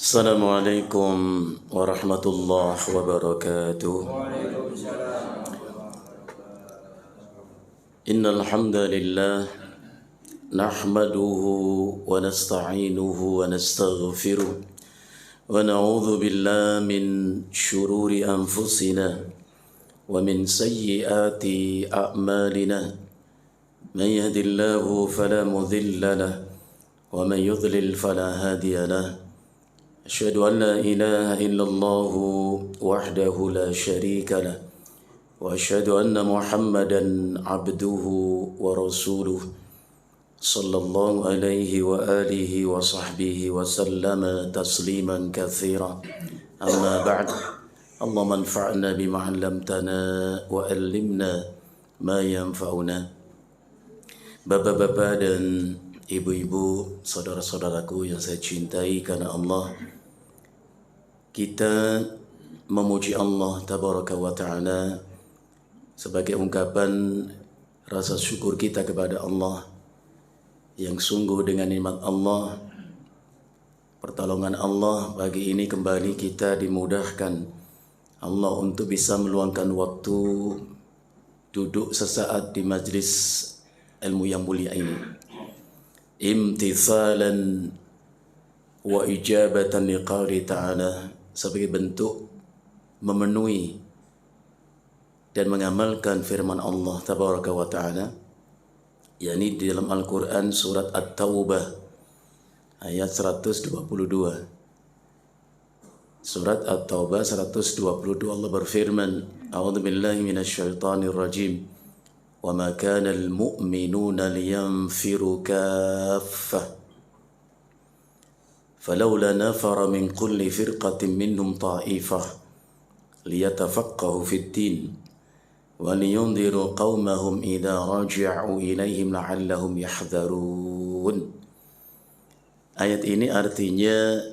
Assalamualaikum warahmatullahi wabarakatuh. Innal hamdalillah nahmaduhu wa nasta'inuhu wa nastaghfiruh wa na'udzu billahi min shururi anfusina wa min sayyiati a'malina. Man yahdihillahu fala mudilla lahu wa man yudlil fala hadiya lahu. أشهد أن لا إله إلا الله وحده لا شريك له وأشهد أن محمدا عبده ورسوله صلى الله عليه وآله وصحبه وسلم تسليما كثيرا أما بعد اللهم انفعنا بما علمتنا وعلمنا ما ينفعنا. Bapak-bapak dan ibu-ibu, saudara-saudaraku yang saya cintai karena Allah, kita memuji Allah Tabaraka wa Ta'ala sebagai ungkapan rasa syukur kita kepada Allah yang sungguh dengan nikmat Allah, pertolongan Allah pagi ini kembali kita dimudahkan Allah untuk bisa meluangkan waktu duduk sesaat di majlis ilmu yang mulia ini, imtithalan wa ijabatan liqauli ta'ala, sebagai bentuk memenuhi dan mengamalkan firman Allah Tabaraka wa Ta'ala, yakni di dalam Al-Quran surat At-Taubah ayat 122. Surat At-Taubah 122 Allah berfirman, A'udzu billahi minasyaitonir rajim. Wa ma kana al-mu'minuna liyanfiru kaffah فلولا نفر من كل فرقة منهم طائفة ليتفقهوا في الدين ولينذروا قومهم إذا رجعوا إليهم لعلهم يحذرون. Ayat ini artinya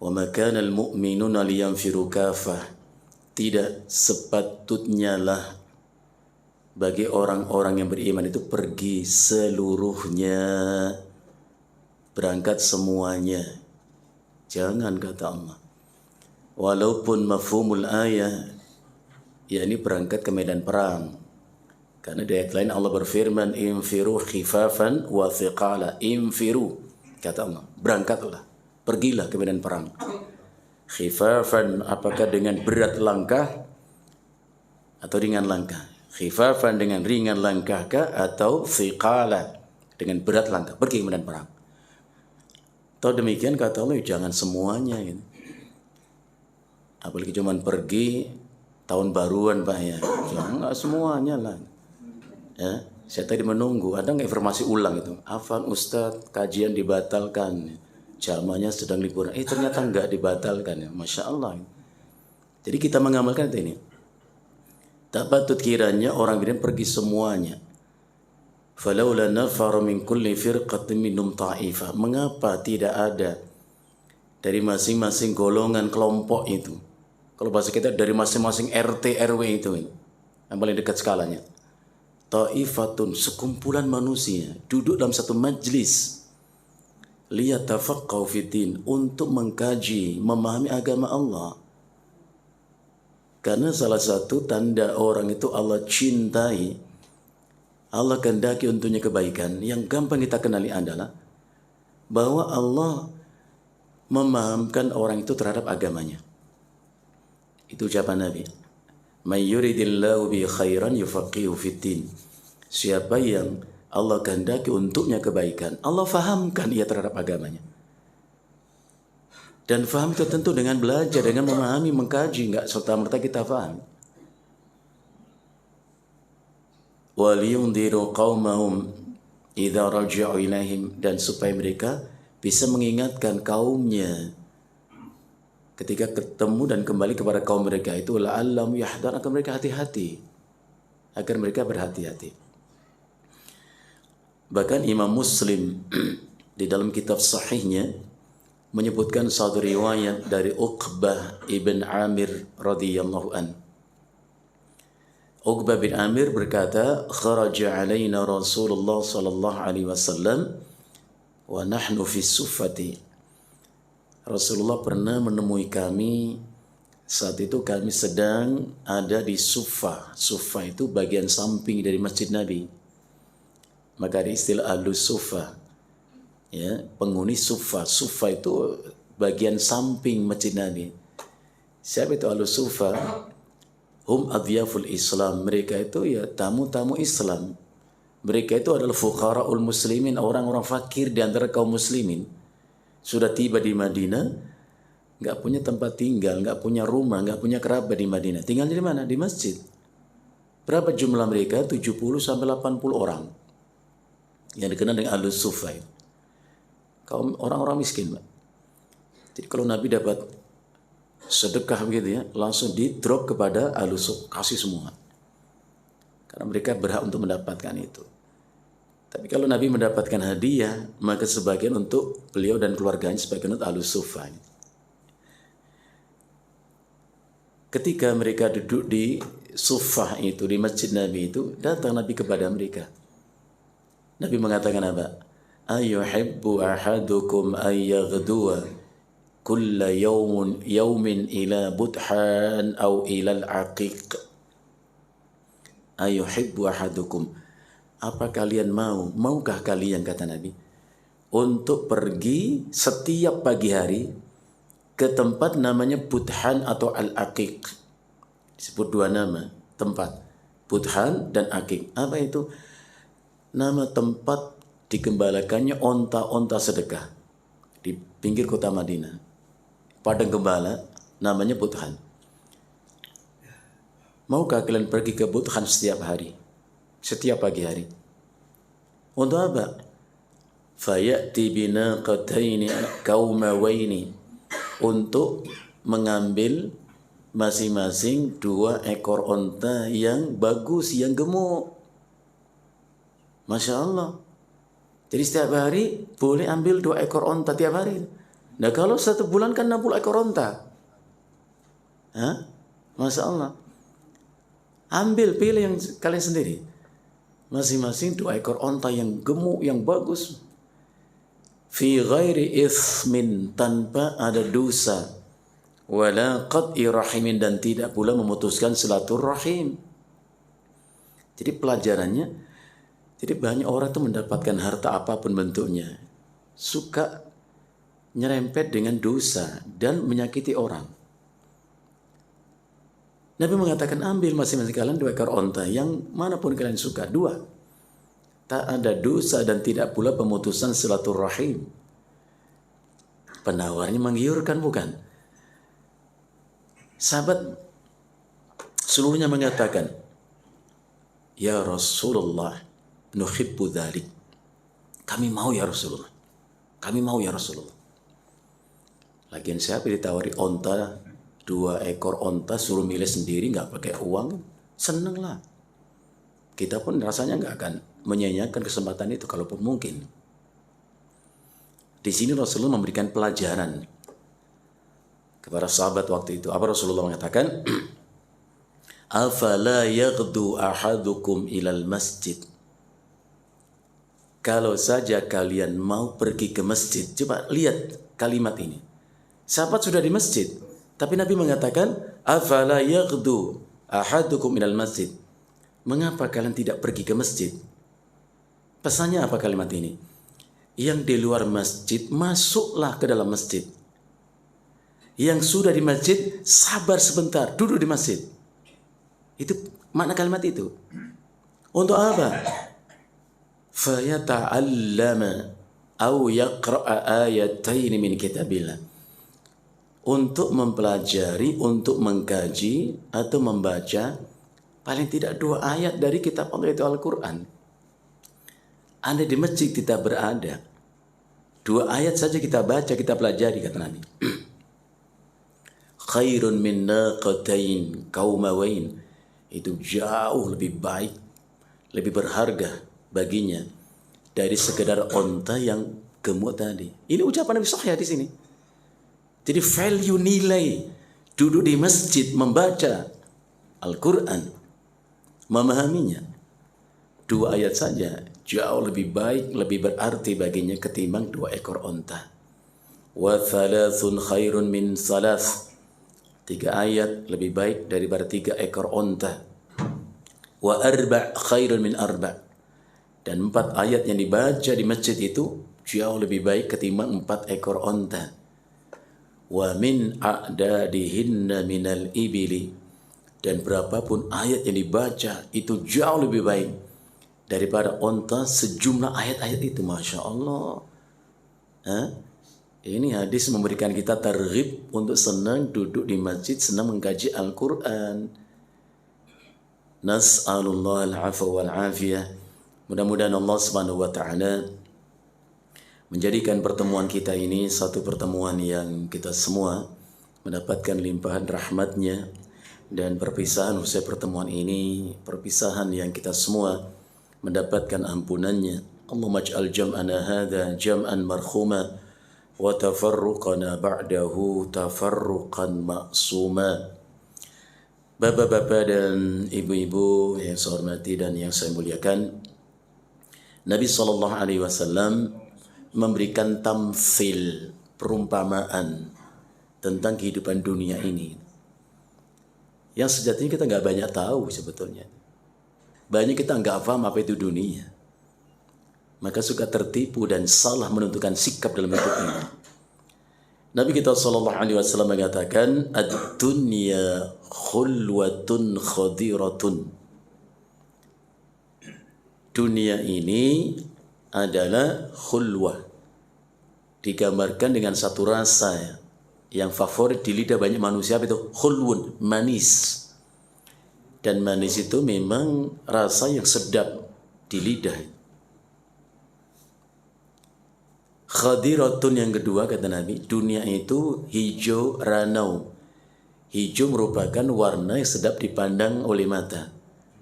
وَمَا كَانَ الْمُؤْمِنُونَ لِيَنْفِرُوا كَافَةً, tidak sepatutnya lah bagi orang-orang yang beriman itu pergi seluruhnya, berangkat semuanya. Jangan, kata Allah. Walaupun mafhumul ayat, yakni berangkat ke medan perang. Karena di ayat lain Allah berfirman, infiru khifafan wa thiqala. Infiru, kata Allah, berangkatlah, pergilah ke medan perang. Khifafan, apakah dengan berat langkah atau ringan langkah? Khifafan dengan ringan langkahkah, atau thiqala dengan berat langkah, pergi ke medan perang. Atau demikian kata Allah, jangan semuanya gitu. Apalagi cuman pergi tahun baruan Pak ya, enggak semuanya lah ya. Saya tadi menunggu ada nggak informasi ulang itu, Afan Ustadz kajian dibatalkan, jamaahnya sedang liburan, ternyata enggak dibatalkan ya. Masya Allah. Jadi kita mengamalkan ini, tak patut kiranya orang ini pergi semuanya. Falaula nafara min kulli firqatin minhum ta'ifah. Mengapa tidak ada dari masing-masing golongan kelompok itu? Kalau bahasa kita dari masing-masing RT RW itu yang paling dekat skalanya. Ta'ifatun, sekumpulan manusia duduk dalam satu majlis, liyatafaqqahu fiddin, untuk mengkaji, memahami agama Allah. Karena salah satu tanda orang itu Allah cintai, Allah kehendaki untuknya kebaikan, yang gampang kita kenali adalah bahwa Allah memahamkan orang itu terhadap agamanya. Itu ucapan Nabi, may yuridillahu bi khairan yufaqihu fiddin. Siapa yang Allah kehendaki untuknya kebaikan, Allah fahamkan ia terhadap agamanya. Dan faham itu tentu dengan belajar, dengan memahami, mengkaji, enggak serta-merta kita faham. وَلِيُنْذِرُوا قَوْمَهُمْ إِذَا رَجَعُوا إِلَيْهِمْ, dan supaya mereka bisa mengingatkan kaumnya ketika ketemu dan kembali kepada kaum mereka itu, la'allahum yahdharun, agar mereka hati-hati, agar mereka berhati-hati. Bahkan Imam Muslim di dalam kitab sahihnya menyebutkan satu riwayat dari Uqbah ibn Amir radhiyallahu anhu. Uqbah bin Amir berkata, kharaja alaina Rasulullah sallallahu alaihi wasallam wa nahnu fi suffati Rasulullah pernah menemui kami. Saat itu kami sedang ada di Sufa. Sufa itu bagian samping dari Masjid Nabi. Maka ada istilah Ahlus Sufa. Ya, penghuni Sufa. Sufa itu bagian samping Masjid Nabi. Siapa itu Ahlus Sufa? Hum adhyaful Islam. Mereka itu ya tamu-tamu Islam. Mereka itu adalah fuqara'ul muslimin, orang-orang fakir di antara kaum muslimin. Sudah tiba di Madinah, nggak punya tempat tinggal, nggak punya rumah, nggak punya kerabat di Madinah. Tinggal di mana? Di masjid. Berapa jumlah mereka? 70 sampai 80 orang. Yang dikenal dengan Ahlus Sufa. Kaum orang-orang miskin, Pak. Jadi kalau Nabi dapat sedekah begitu ya, langsung di-drop kepada Ahlus Sufa, kasih semua. Karena mereka berhak untuk mendapatkan itu. Tapi kalau Nabi mendapatkan hadiah, maka sebagian untuk beliau dan keluarganya, sebagian untuk Ahlus Sufa. Ketika mereka duduk di Sufah itu, di Masjid Nabi itu, datang Nabi kepada mereka. Nabi mengatakan apa? Ayuhibbu ahadukum ayyaghduwa kulla yawmin ila budhan aw ila al-aqiq. Ayuhibbu ahadukum. Apa kalian mau? Maukah kalian, kata Nabi, untuk pergi setiap pagi hari ke tempat namanya Budhan atau Al-Aqiq. Disebut dua nama tempat, Budhan dan Aqiq. Apa itu? Nama tempat digembalakannya onta-onta sedekah di pinggir kota Madinah. Padang gembala namanya Budhan. Maukah kalian pergi ke Budhan setiap hari? Setiap pagi hari. Untuk apa? Fayati binaqataini qaumawaini. Untuk mengambil masing-masing 2 ekor onta yang bagus, yang gemuk. Masya Allah. Jadi setiap hari boleh ambil 2 ekor onta tiap hari. Nah kalau 1 bulan kan 60 ekor onta. Hah? Masya Allah. Ambil, pilih yang kalian sendiri. Masing-masing 2 ekor onta yang gemuk, yang bagus. Fi ghairi ithmin, tanpa ada dosa, wala qat'i rahimin, dan tidak pula memutuskan silaturahim. Jadi pelajarannya, jadi banyak orang itu mendapatkan harta apapun bentuknya, suka nyerempet dengan dosa dan menyakiti orang. Nabi mengatakan, ambil masing-masing kalian 2 ekor onta yang manapun kalian suka, 2. Tak ada dosa dan tidak pula pemutusan silaturahim. Penawarnya menggiurkan, bukan? Sahabat seluruhnya mengatakan, ya Rasulullah, nuhibbu dzalik. Kami mau ya Rasulullah. Kami mau ya Rasulullah. Lagian siapa ditawari onta, 2 ekor onta, suruh milih sendiri, nggak pakai uang, seneng lah. Kita pun rasanya nggak akan menyanyiakan kesempatan itu kalaupun mungkin. Di sini Rasulullah memberikan pelajaran kepada sahabat waktu itu. Apa Rasulullah mengatakan? Afala yaghdu ahadukum ilal masjid. Kalau saja kalian mau pergi ke masjid. Coba lihat kalimat ini. Sahabat sudah di masjid, tapi Nabi mengatakan, afala yaghdu ahadukum ilal masjid. Mengapa kalian tidak pergi ke masjid? Pesannya apa kalimat ini? Yang di luar masjid, masuklah ke dalam masjid. Yang sudah di masjid, sabar sebentar, duduk di masjid. Itu makna kalimat itu. Untuk apa? Fayata'allama aw yaqra'a ayatain min kitabillah. Untuk mempelajari, untuk mengkaji atau membaca paling tidak 2 ayat dari kitab Allah, itu Al-Quran. Anda di masjid kita berada, 2 ayat saja kita baca, kita pelajari, kata Nabi. Khairun min naqatain qaumawain. Itu jauh lebih baik, lebih berharga baginya dari sekedar onta yang gemuk tadi. Ini ucapan Nabi sahih di sini. Jadi value, nilai duduk di masjid membaca Al-Quran, memahaminya, 2 ayat saja jauh lebih baik, lebih berarti baginya ketimbang 2 ekor onta. wa thalathun khairun min thalath. 3 ayat lebih baik daripada 3 ekor onta. Wa arba' khairun min arba'. Dan 4 ayat yang dibaca di masjid itu jauh lebih baik ketimbang 4 ekor onta. Wa min a'dadihinna minal ibili. Dan berapapun ayat yang dibaca itu jauh lebih baik daripada onta sejumlah ayat-ayat itu. Masya Allah. Ini hadis memberikan kita targhib untuk senang duduk di masjid, senang mengkaji Al-Quran. Nas'alullah al-afwa wal-afiyah. Mudah-mudahan Allah Subhanahu wa ta'ala menjadikan pertemuan kita ini satu pertemuan yang kita semua mendapatkan limpahan rahmatnya, dan perpisahan usai pertemuan ini perpisahan yang kita semua mendapatkan ampunannya. Allahumma ij'al jam'ana hadha jam'an marhuma wa tafarruqana ba'dahu tafarruqan ma'suma. Bapak-bapak dan ibu-ibu yang saya hormati dan yang saya muliakan, Nabi SAW memberikan tamthil, perumpamaan tentang kehidupan dunia ini yang sejatinya kita nggak banyak tahu sebetulnya. Banyak kita nggak paham apa itu dunia, maka suka tertipu dan salah menentukan sikap dalam hidup ini. Nabi kita SAW mengatakan, ad-dunya khulwatun khadiratun. Dunia ini adalah khulwah, digambarkan dengan satu rasa yang favorit di lidah banyak manusia, apa itu? Khulwun, manis. Dan manis itu memang rasa yang sedap di lidah. Khadiratun yang kedua kata Nabi, dunia itu hijau ranau. Hijau merupakan warna yang sedap dipandang oleh mata.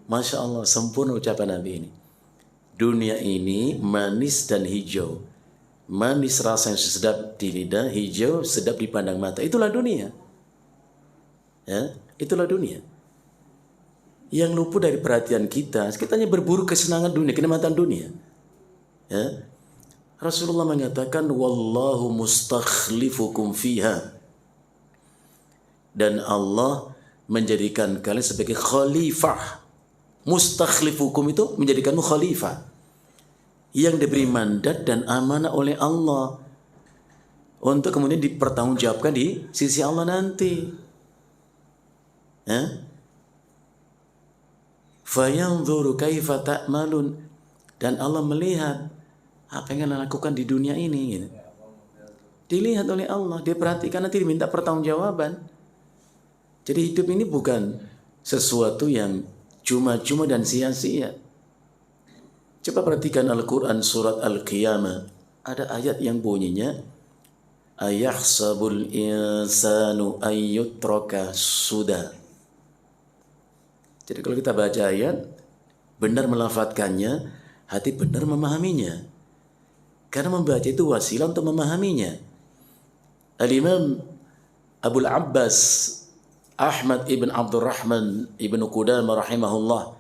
Masya Allah, sempurna ucapan Nabi ini. Dunia ini manis dan hijau. Manis rasa yang sedap di lidah, hijau sedap dipandang mata. Itulah dunia. Ya, itulah dunia. Yang luput dari perhatian kita hanya berburu kesenangan dunia, kenikmatan dunia. Ya. Rasulullah mengatakan, wallahu mustakhlifukum fiha. Dan Allah menjadikan kalian sebagai khalifah. Mustakhlifukum itu menjadikanmu khalifah yang diberi mandat dan amanah oleh Allah untuk kemudian dipertanggungjawabkan di sisi Allah nanti. Fayanzuru kaifa ta'malun. Dan Allah melihat apa yang kalian lakukan di dunia ini. Gitu. Dilihat oleh Allah, dia perhatikan, nanti diminta pertanggungjawaban. Jadi hidup ini bukan sesuatu yang cuma-cuma dan sia-sia. Coba perhatikan Al-Quran surat Al-Qiyamah. Ada ayat yang bunyinya, ayahsabul insanu ayyutraka suda. Jadi kalau kita baca ayat, benar melafadzkannya, hati benar memahaminya. Karena membaca itu wasilah untuk memahaminya. Al-Imam Abul Abbas Ahmad ibn Abdurrahman ibn Qudamah rahimahullah,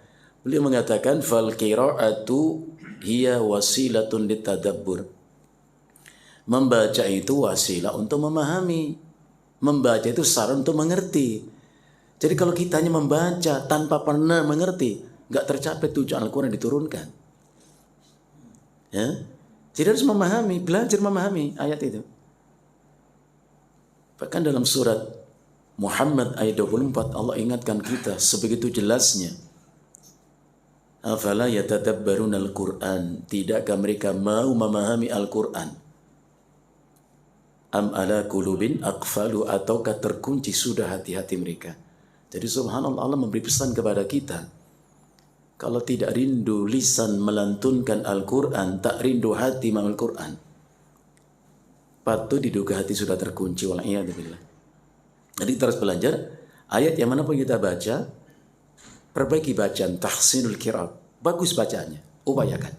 beliau mengatakan, fal qira'atu hiya wasilatun litadabbur. Membaca itu wasilah untuk memahami. Membaca itu saran untuk mengerti. Jadi kalau kita hanya membaca tanpa pernah mengerti, nggak tercapai tujuan Al-Quran diturunkan. Ya? Jadi harus memahami, belajar memahami ayat itu. Bahkan dalam surat Muhammad ayat 24 Allah ingatkan kita sebegitu jelasnya. Afala yatadabbaruna al-Qur'an, tidakkah mereka mau memahami Al-Qur'an? Am ala qulubin aqfalu, ataukah terkunci sudah hati-hati mereka? Jadi subhanallah, Allah memberi pesan kepada kita. Kalau tidak rindu lisan melantunkan Al-Quran, tak rindu hati mengenal Al-Quran. Patut diduga hati sudah terkunci. Wala'iyadzubillah. Jadi kita harus belajar ayat yang manapun kita baca, perbaiki bacaan, tahsinul qiraat. Bagus bacaannya, upayakan.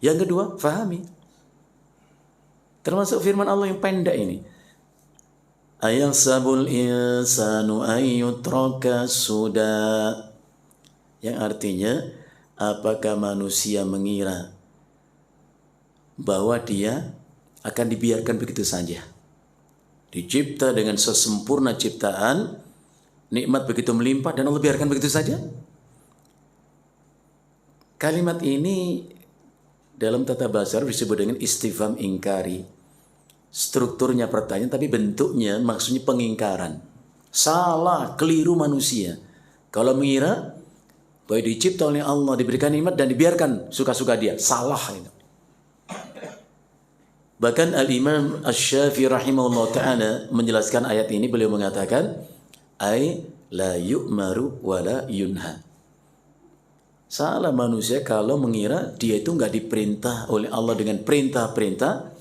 Yang kedua, fahami. Termasuk firman Allah yang pendek ini. Ayahsabul insanu ayyutraka suda. Yang artinya, apakah manusia mengira bahwa dia akan dibiarkan begitu saja? Dicipta dengan sesempurna ciptaan, nikmat begitu melimpah dan Allah biarkan begitu saja. Kalimat ini dalam tata bahasa Arab disebut dengan istifham ingkari. Strukturnya pertanyaan tapi bentuknya maksudnya pengingkaran. Salah, keliru manusia kalau mengira bahwa dicipta oleh Allah, diberikan nikmat dan dibiarkan suka-suka dia. Salah itu. Bahkan Al-Imam Asy-Syafi'i rahimahullah ta'ala menjelaskan ayat ini, beliau mengatakan ay la yu'maru wa la yunha. Salah manusia kalau mengira dia itu enggak diperintah oleh Allah dengan perintah-perintah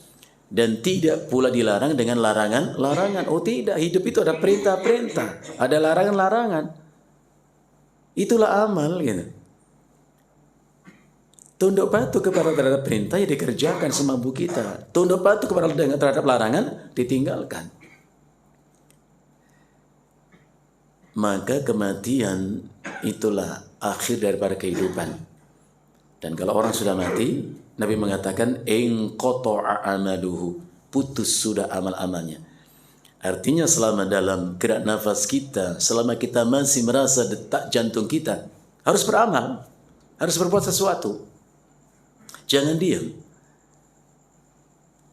dan tidak pula dilarang dengan larangan-larangan. Oh tidak, hidup itu ada perintah-perintah, ada larangan-larangan. Itulah amal gitu. Tunduk patuh kepada terhadap perintah ya dikerjakan semampu kita. Tunduk patuh kepada terhadap larangan ditinggalkan. Maka kematian itulah akhir daripada kehidupan. Dan kalau orang sudah mati, Nabi mengatakan inqata'a amaluhu, putus sudah amal-amalnya. Artinya selama dalam gerak nafas kita, selama kita masih merasa detak jantung kita, harus beramal, harus berbuat sesuatu. Jangan diam.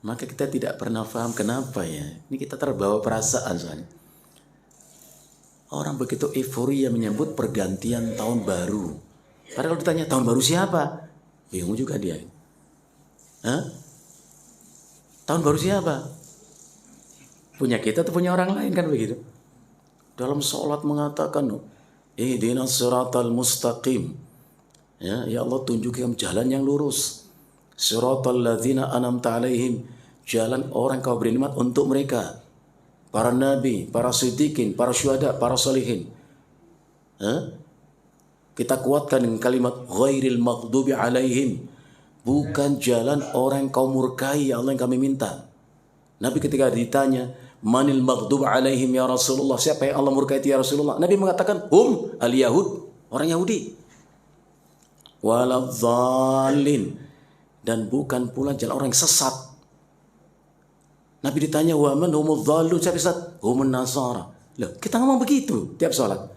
Maka kita tidak pernah paham kenapa ya. Ini kita terbawa perasaan soalnya. Orang begitu euforia menyambut pergantian tahun baru. Padahal ditanya tahun baru siapa? Bingung juga dia. Hah? Tahun baru siapa? Punya kita atau punya orang lain kan begitu. Dalam sholat mengatakan, ihdinas siratal mustaqim. Ya Allah tunjukkan jalan yang lurus. Siratal ladzina an'amta alaihim, jalan orang kau beri nikmat untuk mereka. Para nabi, para siddiqin, para syuhada, para salihin. Kita kuatkan dengan kalimat ghairil maghdubi alaihim, bukan jalan orang yang kau murkai ya Allah yang kami minta. Nabi ketika ditanya manil maghdub alaihim ya Rasulullah, siapa yang Allah murkai ya Rasulullah, Nabi mengatakan hum al-yahud, orang Yahudi. Waladzallin, dan bukan pula jalan orang yang sesat. Nabi ditanya wa man humudz dzallun, siapa sesat? Humun nasara. Loh, kita ngomong begitu tiap salat.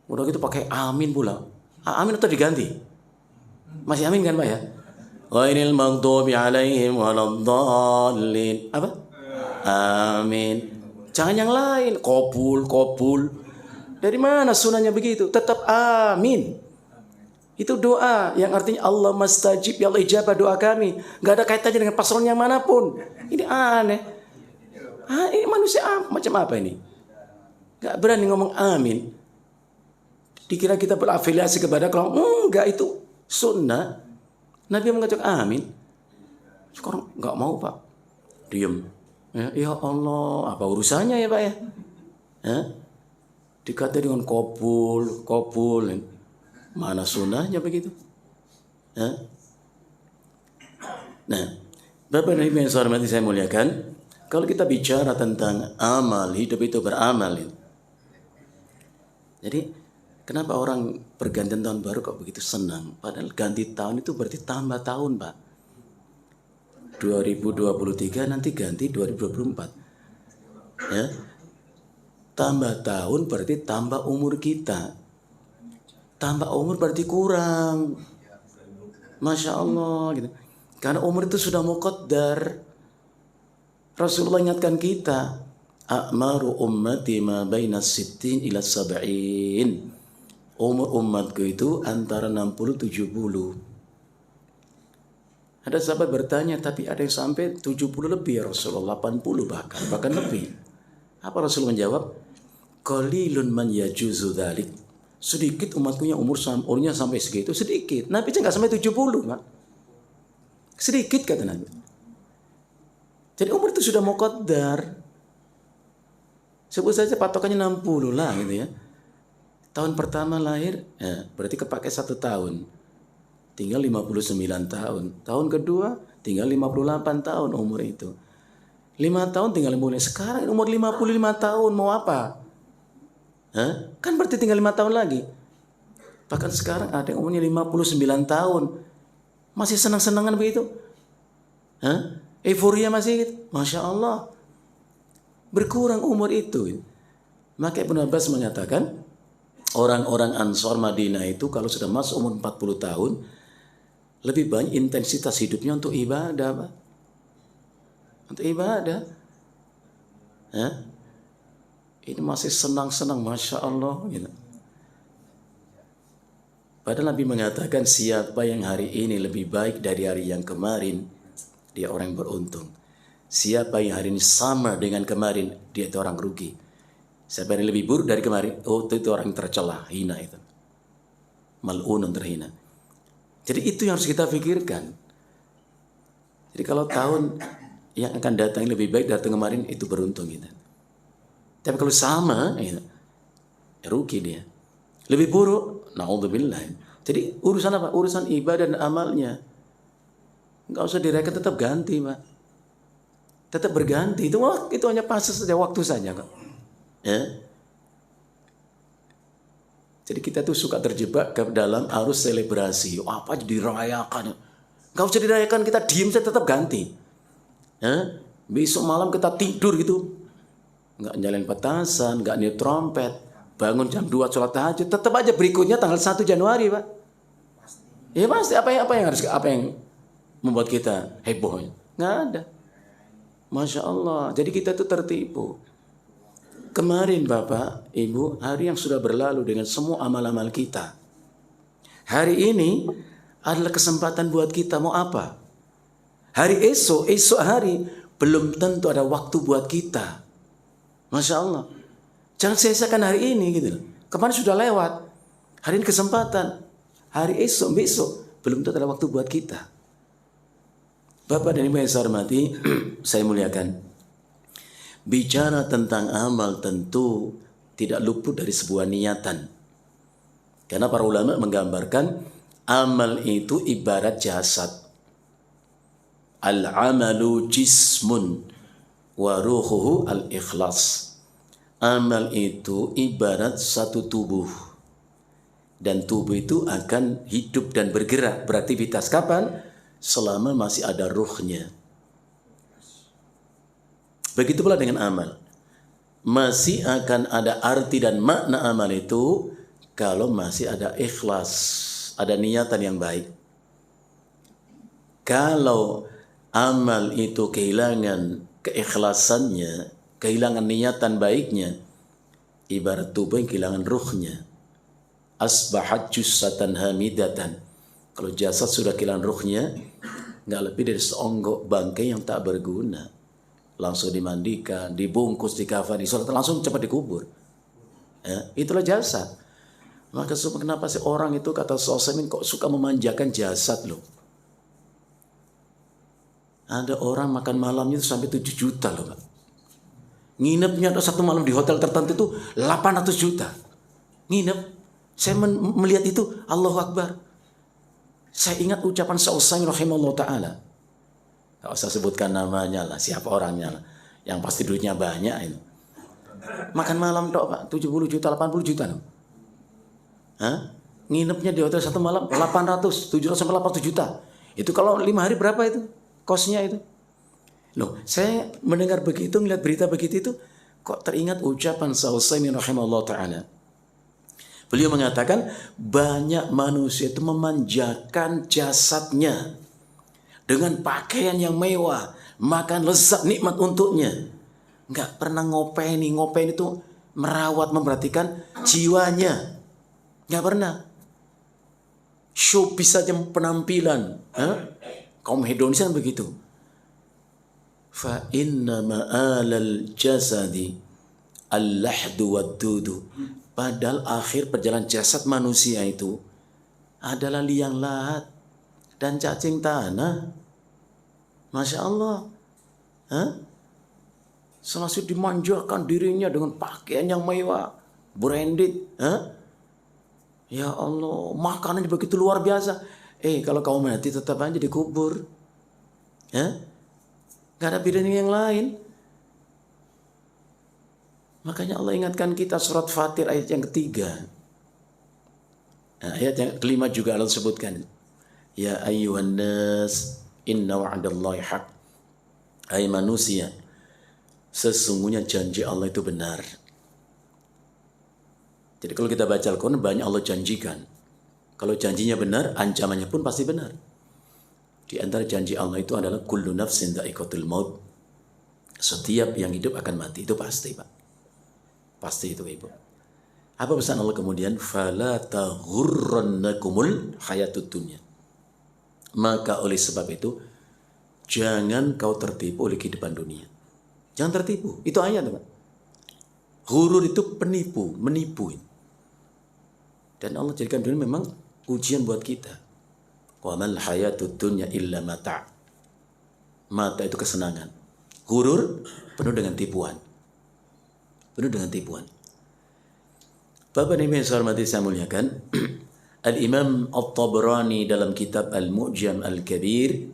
Udah gitu pakai amin pula. Amin atau diganti? Masih amin kan Pak ya? Ghairil maghdubi alaihim waladzallin. Apa? Amin. Jangan yang lain. Qabul. Dari mana sunahnya begitu? Tetap amin. Itu doa yang artinya Allah mastajib, ya Allah ijabah doa kami. Gak ada kaitannya dengan paslon yang manapun. Ini aneh. Ini manusia macam apa ini? Gak berani ngomong amin. Dikira kita berafiliasi kepada kelompok. Enggak, itu sunnah. Nabi mengatakan amin. Sekarang gak mau Pak. Diam. Ya Allah, apa urusannya ya Pak ya? Dikata dengan qabul. Mana sunnahnya begitu? Nah, Bapak dan Ibu yang saya hormati, saya muliakan, kalau kita bicara tentang amal, hidup itu beramal. Jadi, kenapa orang pergantian tahun baru kok begitu senang? Padahal ganti tahun itu berarti tambah tahun, Pak. 2023 nanti ganti 2024. Ya. Tambah tahun berarti tambah umur kita. Tambah umur berarti kurang. Masya Allah gitu. Karena umur itu sudah muqaddar. Rasulullah ingatkan kita, a'maru ummati ma baina sittin ila sab'in. Umur umatku itu antara 60-70. Ada sahabat bertanya, tapi ada yang sampai 70 lebih ya Rasulullah, 80 bahkan lebih. Apa Rasulullah menjawab? Qalilun man yajuzu dzalik. Sedikit umatku yang umurnya sampai segitu, sedikit. Nabi nggak sampai 70, Pak. Sedikit kata Nabi. Jadi umur itu sudah muqaddar. Sebut saja patokannya 60 lah gitu ya. Tahun pertama lahir, ya, berarti kepake 1 tahun. Tinggal 59 tahun. Tahun kedua tinggal 58 tahun umur itu. 5 tahun tinggal 50. Sekarang umur 55 tahun mau apa? Kan berarti tinggal 5 tahun lagi. Bahkan sekarang ada yang umurnya 59 tahun. Masih senang-senangan begitu. Euforia masih, Masya Allah. Berkurang umur itu. Maka Ibnu Abbas mengatakan, orang-orang Ansor Madinah itu kalau sudah masuk umur 40 tahun, lebih banyak intensitas hidupnya untuk ibadah, Pak. Untuk ibadah. Ini masih senang-senang, Masya Allah. Gitu. Padahal Nabi mengatakan, siapa yang hari ini lebih baik dari hari yang kemarin, dia orang yang beruntung. Siapa yang hari ini sama dengan kemarin, dia itu orang rugi. Siapa yang lebih buruk dari kemarin, itu orang yang tercela, hina itu. Mal'unun, terhina. Jadi itu yang harus kita pikirkan. Jadi kalau tahun yang akan datang lebih baik dari kemarin, itu beruntung kita. Tapi kalau sama, ya rugi dia. Lebih buruk, na'udzubillah. Jadi urusan apa? Urusan ibadah dan amalnya. Enggak usah direken, tetap ganti, Pak. Tetap berganti. Itu hanya fase saja, waktu saja kok. Ya. Jadi kita tuh suka terjebak ke dalam arus selebrasi. Apa aja dirayakan. Enggak usah dirayakan, kita diem saja, tetap ganti. Ya. Besok malam kita tidur gitu. Enggak nyalain petasan, enggak niup trompet. Bangun jam 2 sholat tahajud, tetap aja berikutnya tanggal 1 Januari, Pak. Ya pasti apa yang membuat kita heboh? Nggak ada. Masya Allah. Jadi kita itu tertipu. Kemarin Bapak, Ibu, hari yang sudah berlalu dengan semua amal-amal kita. Hari ini adalah kesempatan buat kita mau apa? Hari esok hari belum tentu ada waktu buat kita. Masya Allah. Jangan sia-siakan hari ini gitu. Kemarin sudah lewat. Hari ini kesempatan. Hari esok, besok belum tentu ada waktu buat kita. Bapak dan Ibu yang saya hormati, saya muliakan. Bicara tentang amal tentu tidak luput dari sebuah niatan. Karena para ulama menggambarkan amal itu ibarat jasad. Al-amalu jismun wa ruhuhu al-ikhlas. Amal itu ibarat satu tubuh. Dan tubuh itu akan hidup dan bergerak, beraktivitas kapan? Selama masih ada ruhnya. Begitu pula dengan amal. Masih akan ada arti dan makna amal itu kalau masih ada ikhlas, ada niatan yang baik. Kalau amal itu kehilangan keikhlasannya, kehilangan niatan baiknya, ibarat tubuh yang kehilangan ruhnya. Asbahat jussatan hamidatan. Kalau jasad sudah kehilangan ruhnya, nggak lebih dari seonggok bangkai yang tak berguna. Langsung dimandikan, dibungkus, dikafani, langsung cepat dikubur. Ya, itulah jasad. Maka kenapa sih orang itu, kata Sosmin, kok suka memanjakan jasad loh? Ada orang makan malamnya itu sampai 7 juta loh, Pak. Nginepnya ada satu malam di hotel tertentu itu 800 juta. Nginep. Saya melihat itu, Allahu Akbar. Saya ingat ucapan Sa'usain rahimahullah ta'ala. Gak usah sebutkan namanya lah, siapa orangnya lah. Yang pasti duitnya banyak itu. Makan malam tok, Pak, 70 juta, 80 juta. Nginepnya di hotel satu malam 800, 700 sampai 800 juta. Itu kalau 5 hari berapa itu? Kosnya itu. Loh, saya mendengar begitu, melihat berita begitu itu, kok teringat ucapan Sa'usain rahimahullah ta'ala. Beliau mengatakan banyak manusia itu memanjakan jasadnya dengan pakaian yang mewah, makan lezat nikmat untuknya. Enggak pernah ngopeni itu merawat, memperhatikan jiwanya. Enggak pernah. Showbiz saja penampilan. Kaum hedonis kan begitu. Fa inna ma'alal jasadi al-lahdu wad-dudu. Padahal akhir perjalanan jasad manusia itu adalah liang lahat dan cacing tanah. Masya Allah. Selalu dimanjakan dirinya dengan pakaian yang mewah, branded. Ya Allah, makanannya begitu luar biasa. Kalau kau mati tetap aja dikubur. Gak ada pilihan yang lain. Makanya Allah ingatkan kita surat Fatir ayat yang ketiga. Ayat yang kelima juga Allah sebutkan. Ya ayyuhan nas inna wa'dallahi haq hai manusia, sesungguhnya janji Allah itu benar. Jadi kalau kita baca Al-Quran, banyak Allah janjikan. Kalau janjinya benar, ancamannya pun pasti benar. Di antara janji Allah itu adalah kullu nafsin dha'iqatul maut. Setiap yang hidup akan mati. Itu pasti, Pak. Pasti itu, Ibu. Apa pesan Allah kemudian? Fala taghurrannakumul hayatud dunya. Maka oleh sebab itu, jangan kau tertipu oleh kehidupan dunia. Jangan tertipu. Itu ayat, Pak. Ghurur itu penipu, menipu. Dan Allah jadikan dunia memang ujian buat kita. Wa mal hayatud dunya illa mata'. Mata itu kesenangan. Ghurur penuh dengan tipuan. Penuh dengan tipuan. Bapak Ibu yang saya hormati, saya muliakan, Al-Imam At-Tabrani dalam kitab Al-Mu'jam Al-Kabir,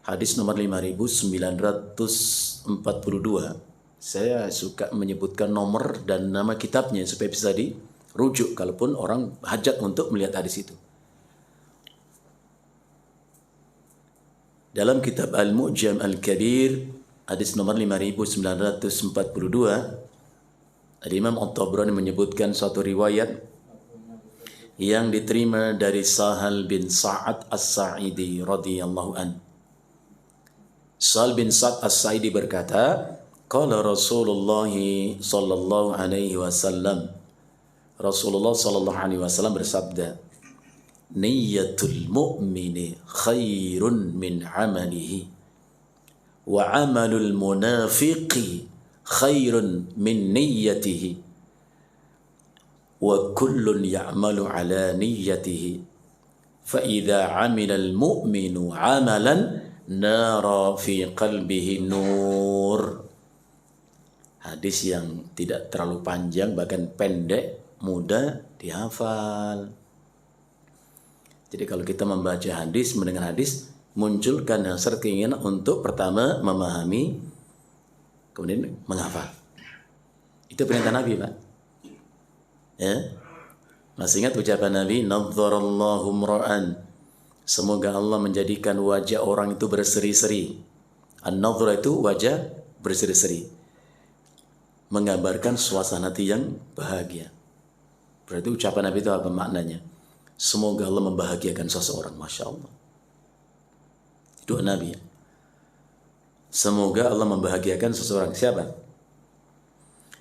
hadis nomor 5942. Saya suka menyebutkan nomor dan nama kitabnya supaya bisa dirujuk kalaupun orang hajat untuk melihat hadis itu. Dalam kitab Al-Mu'jam Al-Kabir, hadis nomor 5942, Imam At-Tabrani menyebutkan suatu riwayat yang diterima dari Sahal bin Sa'ad As-Sa'idi radhiyallahu an. Sahal bin Sa'ad As-Sa'idi berkata, qala Rasulullah sallallahu alaihi wasallam, Rasulullah sallallahu alaihi wasallam bersabda, niyatul mu'mini khairun min amalihi wa amalul munafiqi khairun min niyyatihi wa kullun ya'malu ala niyyatihi fa idza 'amila al mu'minu 'amalan nara fi qalbihi nur. Hadis yang tidak terlalu panjang, bahkan pendek, mudah dihafal. Jadi kalau kita membaca hadis, mendengar hadis, munculkan hasrat keinginan untuk pertama memahami, kemudian menghafal. Itu perintah Nabi, Pak. Ya, masih ingat ucapan Nabi, nadharallahu mra'an, semoga Allah menjadikan wajah orang itu berseri-seri. An-nadhra itu wajah berseri-seri, menggambarkan suasana hati yang bahagia. Berarti ucapan Nabi itu apa maknanya? Semoga Allah membahagiakan seseorang. Masya Allah. Doa Nabi. Semoga Allah membahagiakan seseorang. Siapa?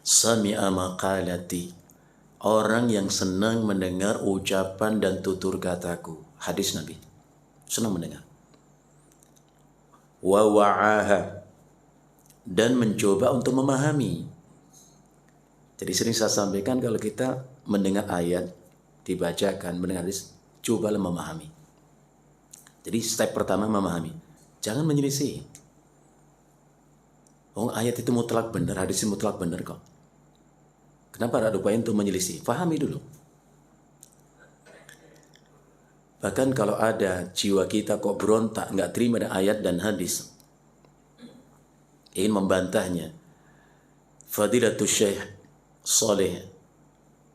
Sami'a maqalati, orang yang senang mendengar ucapan dan tutur kataku. Hadis Nabi. Senang mendengar. Wa wa'aha, dan mencoba untuk memahami. Jadi sering saya sampaikan, kalau kita mendengar ayat, dibacakan, mendengar hadis, cobalah memahami. Jadi step pertama memahami. Jangan menyelisih. Oh, ayat itu mutlak benar, hadis itu mutlak benar kok. Kenapa ada upaya untuk menyelisih? Pahami dulu. Bahkan kalau ada jiwa kita kok berontak, nggak terima dengan ayat dan hadis, ingin membantahnya, Fadilatul Syekh Saleh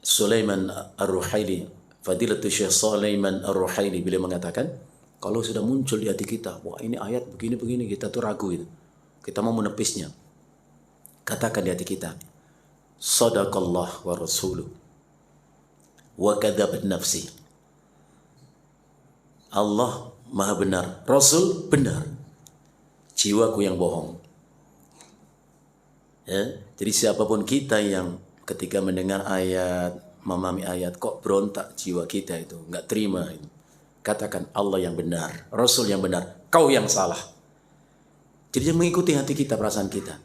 Sulaiman Ar-Ruhaili, Fadilatul Syekh Sulaiman Ar-Ruhaili, beliau mengatakan, kalau sudah muncul di hati kita, wah ini ayat begini-begini, kita tuh ragu itu, kita mau menepisnya, katakan di hati kita, Sadaqallah wa rasuluh wa kadzabat nafsi. Allah maha benar, Rasul benar, jiwaku yang bohong. Ya, jadi siapapun kita yang ketika mendengar ayat, memahami ayat, kok berontak jiwa kita itu, nggak terima itu, katakan Allah yang benar, Rasul yang benar, kau yang salah. Jadi jangan mengikuti hati kita, perasaan kita.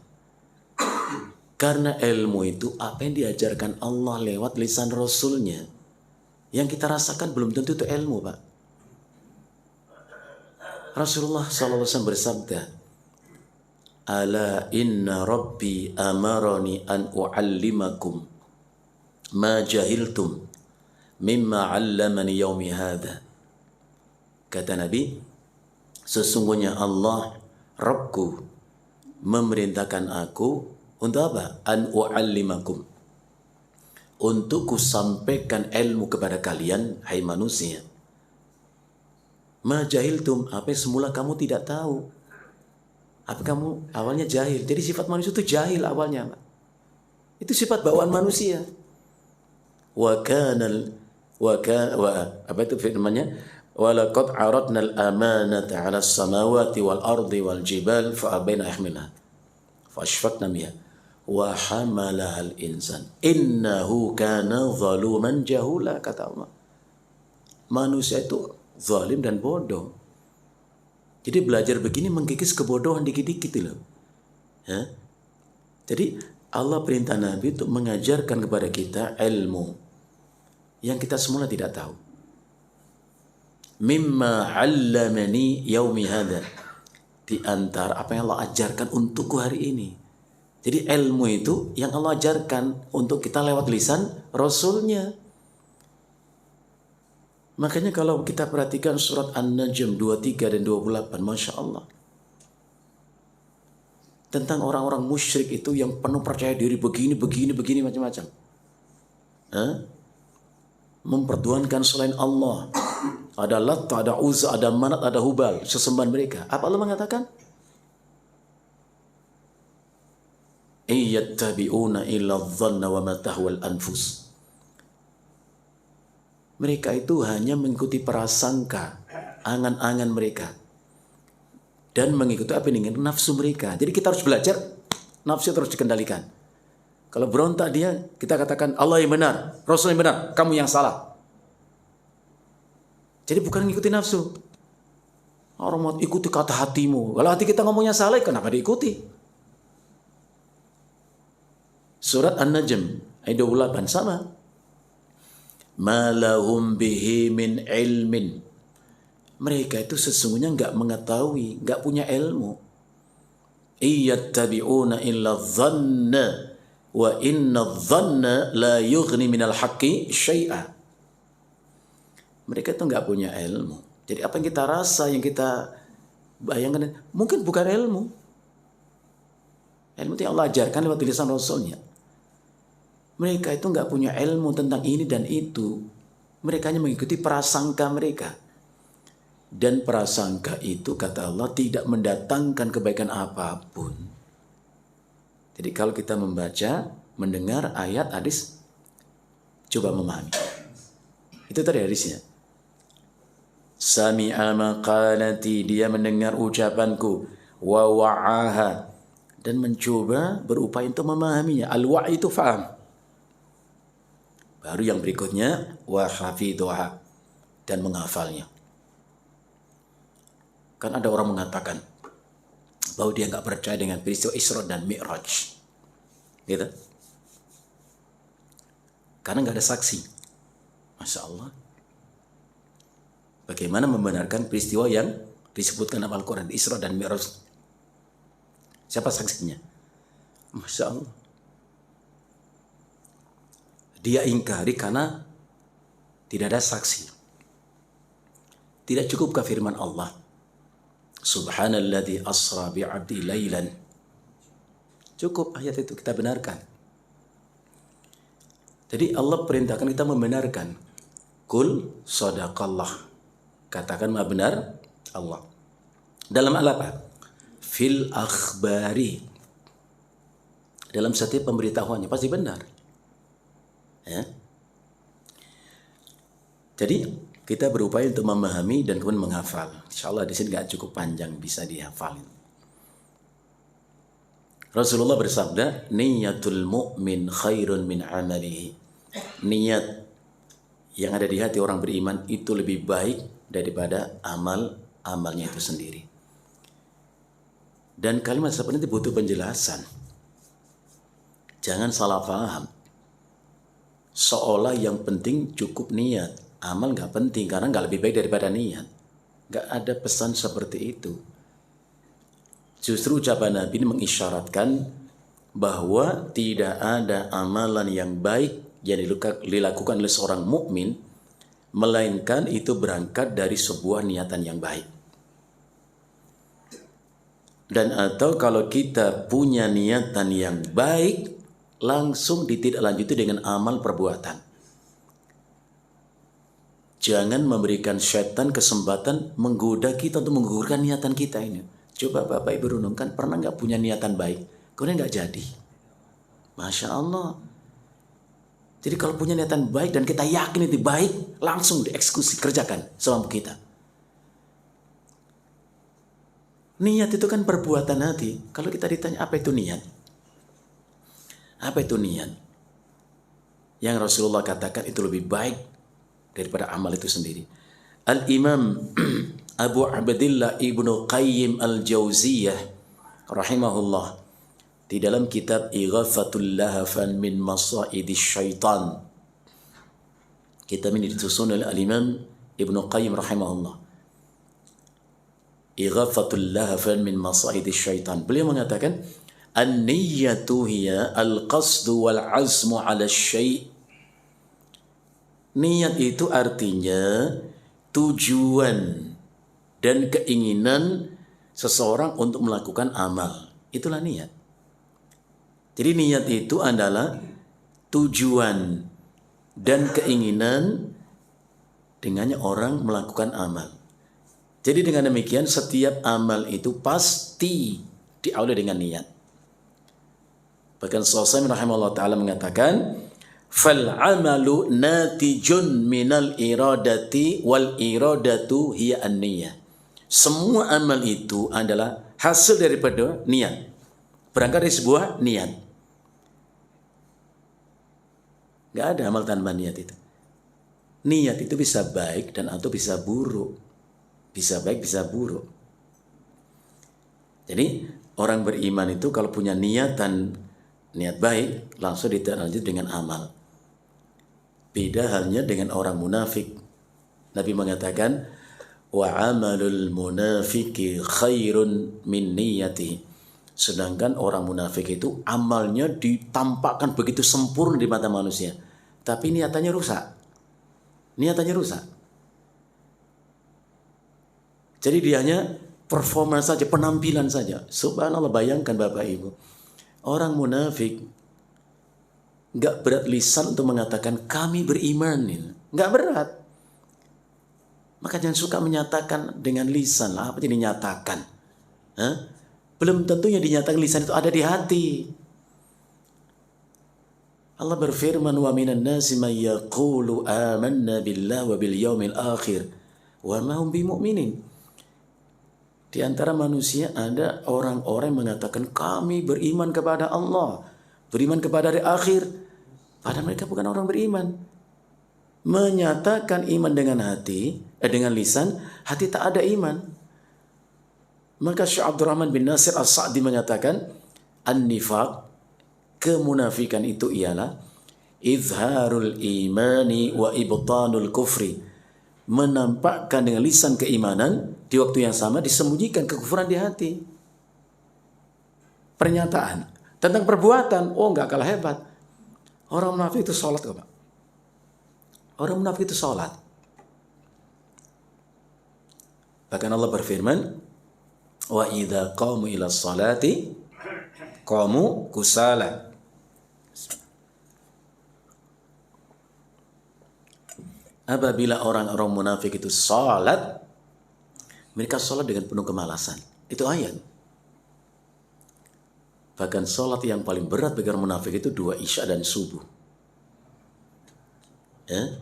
Karena ilmu itu apa yang diajarkan Allah lewat lisan Rasulnya. Yang kita rasakan belum tentu itu ilmu, Pak. Rasulullah SAW bersabda, Ala inna rabbi amarani an u'allimakum ma jahiltum mimma 'allamani yaumi hadha. Kata Nabi, sesungguhnya Allah, Rabbku, memerintahkan aku untuk apa? An u'allimakum, untuk kusampaikan ilmu kepada kalian, hai manusia. Ma jahiltum, apa yang semula kamu tidak tahu. Apa kamu awalnya jahil? Jadi sifat manusia itu jahil awalnya. Itu sifat bawaan manusia. Wa kana apa itu firman-Nya? Wa laqad aradna al-amanata 'ala as-samawati wal ardi wal jibal fa abaina yahmilnaha fa ashfaqna minha wa hamalaha al-insan innahu kana zaluman jahula, kata Allah. Manusia itu zalim dan bodoh. Jadi belajar begini mengkikis kebodohan dikit-dikit loh. Ya? Jadi Allah perintah Nabi untuk mengajarkan kepada kita ilmu yang kita semula tidak tahu. Mimma 'allamani yaumi hadza. Di antara apa yang Allah ajarkan untukku hari ini. Jadi ilmu itu yang Allah ajarkan untuk kita lewat lisan Rasulnya. Makanya kalau kita perhatikan surat An-Najm 23 dan 28, Masya Allah. Tentang orang-orang musyrik itu yang penuh percaya diri begini macam-macam. Mempertuhankan selain Allah. Ada Lat, ada Uzza, ada Manat, ada Hubal, sesembahan mereka. Apa Allah mengatakan? Iyattabi'una illa dhanna wa ma tahwal anfus. Mereka itu hanya mengikuti prasangka, angan-angan mereka. Dan mengikuti apa yang ingin nafsu mereka. Jadi kita harus belajar, nafsu terus dikendalikan. Kalau berontak dia, kita katakan Allah yang benar, Rasul yang benar, kamu yang salah. Jadi bukan mengikuti nafsu. Orang mau ikuti kata hatimu. Kalau hati kita ngomongnya salah, kenapa diikuti? Surat An-Najm ayat 28 sama. Ma lahum bihi min ilmin. Mereka itu sesungguhnya enggak mengetahui, enggak punya ilmu. Iyattabi'una illa dhanna wa inna dhanna la yughni minal haqqi syai'a. Mereka itu enggak punya ilmu. Jadi apa yang kita rasa, yang kita bayangkan mungkin bukan ilmu. Ilmu itu yang Allah ajarkan lewat lisan Rasulnya. Mereka itu nggak punya ilmu tentang ini dan itu. Mereka hanya mengikuti prasangka mereka. Dan prasangka itu, kata Allah, tidak mendatangkan kebaikan apapun. Jadi kalau kita membaca, mendengar ayat, hadis, coba memahami. Itu tadi hadisnya. Sami'a maqalati, dia mendengar ucapanku. Wa wa'aha, dan mencoba berupaya untuk memahaminya. Al-wa' itu faham. Baru yang berikutnya wa hafidhuha, dan menghafalnya. Kan ada orang mengatakan bahwa dia nggak percaya dengan peristiwa Isra dan Mi'raj, gitu. Karena nggak ada saksi. Masya Allah. Bagaimana membenarkan peristiwa yang disebutkan dalam Al-Quran, Isra dan Mi'raj? Siapa saksinya? Masya Allah. Dia ingkari karena tidak ada saksi. Tidak cukupkah firman Allah? Subhanalladzi asra bi'abdi laylan. Cukup ayat itu kita benarkan. Jadi Allah perintahkan kita membenarkan. Kul sadaqallah. Katakan maha benar Allah. Dalam apa? Fil akhbari. Dalam setiap pemberitahuannya pasti benar. Ya. Jadi kita berupaya untuk memahami dan kemudian menghafal. Insya Allah di sini nggak cukup panjang, bisa dihafalin. Rasulullah bersabda, niyatul mu'min khairun min amalihi. Niat yang ada di hati orang beriman itu lebih baik daripada amalnya itu sendiri. Dan kalimat seperti itu butuh penjelasan. Jangan salah paham. Seolah yang penting cukup niat, amal nggak penting karena nggak lebih baik daripada niat. Nggak ada pesan seperti itu. Justru ucapan Nabi ini mengisyaratkan bahwa tidak ada amalan yang baik yang dilakukan oleh seorang mukmin melainkan itu berangkat dari sebuah niatan yang baik. Dan atau kalau kita punya niatan yang baik, langsung ditindaklanjuti dengan amal perbuatan. Jangan memberikan syaitan kesempatan menggoda kita untuk menggugurkan niatan kita ini. Coba Bapak Ibu renungkan, pernah nggak punya niatan baik, kemudian nggak jadi? Masya Allah. Jadi kalau punya niatan baik dan kita yakin itu baik, langsung dieksekusi, kerjakan semampu kita. Niat itu kan perbuatan hati. Kalau kita ditanya apa itu niat? Apa itu niat? Yang Rasulullah katakan itu lebih baik daripada amal itu sendiri. Al-Imam Abu Abdillah Ibnu Qayyim Al-Jauziyah rahimahullah di dalam kitab Ighathatul Lahafan min Masaidis Syaitan. Kitab ini disusun oleh Al-Imam Ibnu Qayyim rahimahullah. Ighathatul Lahafan min Masaidis Syaitan. Beliau mengatakan, an-niyyatu hiya al-qasdu wal 'azmu 'ala syai'. Niat itu artinya tujuan dan keinginan seseorang untuk melakukan amal. Itulah niat. Jadi niat itu adalah tujuan dan keinginan dengannya orang melakukan amal. Jadi dengan demikian setiap amal itu pasti diawali dengan niat. Bahkan Syaikh rahimahullah ta'ala mengatakan, fal amalu natijun minal iradati wal iradatu hiya an-niyah. Semua amal itu adalah hasil daripada niat. Berangkat dari sebuah niat. Gak ada amal tanpa niat itu. Niat itu bisa baik dan atau bisa buruk. Bisa baik, bisa buruk. Jadi orang beriman itu kalau punya niat baik, langsung ditindaklanjuti dengan amal. Beda halnya dengan orang munafik. Nabi mengatakan, wa amalul munafiki khairun min niyati. Sedangkan orang munafik itu amalnya ditampakkan begitu sempurna di mata manusia, tapi niatannya rusak. Niatannya rusak. Jadi dia hanya performa saja, penampilan saja. Subhanallah, bayangkan Bapak Ibu. Orang munafik nggak berat lisan untuk mengatakan kami beriman, nggak berat. Maka jangan suka menyatakan dengan lisan lah. Apa jadi nyatakan? Belum tentunya dinyatakan lisan itu ada di hati. Allah berfirman, wa minan nasi may yaqulu amanna billahi wa bil yaumil akhir wa ma hum bimu'minin. Di antara manusia ada orang-orang yang mengatakan kami beriman kepada Allah, beriman kepada hari akhir, padahal mereka bukan orang beriman. Menyatakan iman dengan hati, dengan lisan, hati tak ada iman. Maka Syekh Abdurrahman bin Nasir As-Sa'di mengatakan, an-nifaq, kemunafikan itu ialah izharul imani wa ibtanul kufri. Menampakkan dengan lisan keimanan, di waktu yang sama disembunyikan kekufuran di hati. Pernyataan. Tentang perbuatan, oh enggak kalah hebat. Orang munafik itu sholat kok Pak. Orang munafik itu sholat. Bahkan Allah berfirman, wa idza qamu ila sholati qamu kusala. Apabila orang-orang munafik itu sholat, mereka sholat dengan penuh kemalasan. Itu ayat. Bahkan sholat yang paling berat bagi orang munafik itu 2 isya dan subuh. Ya?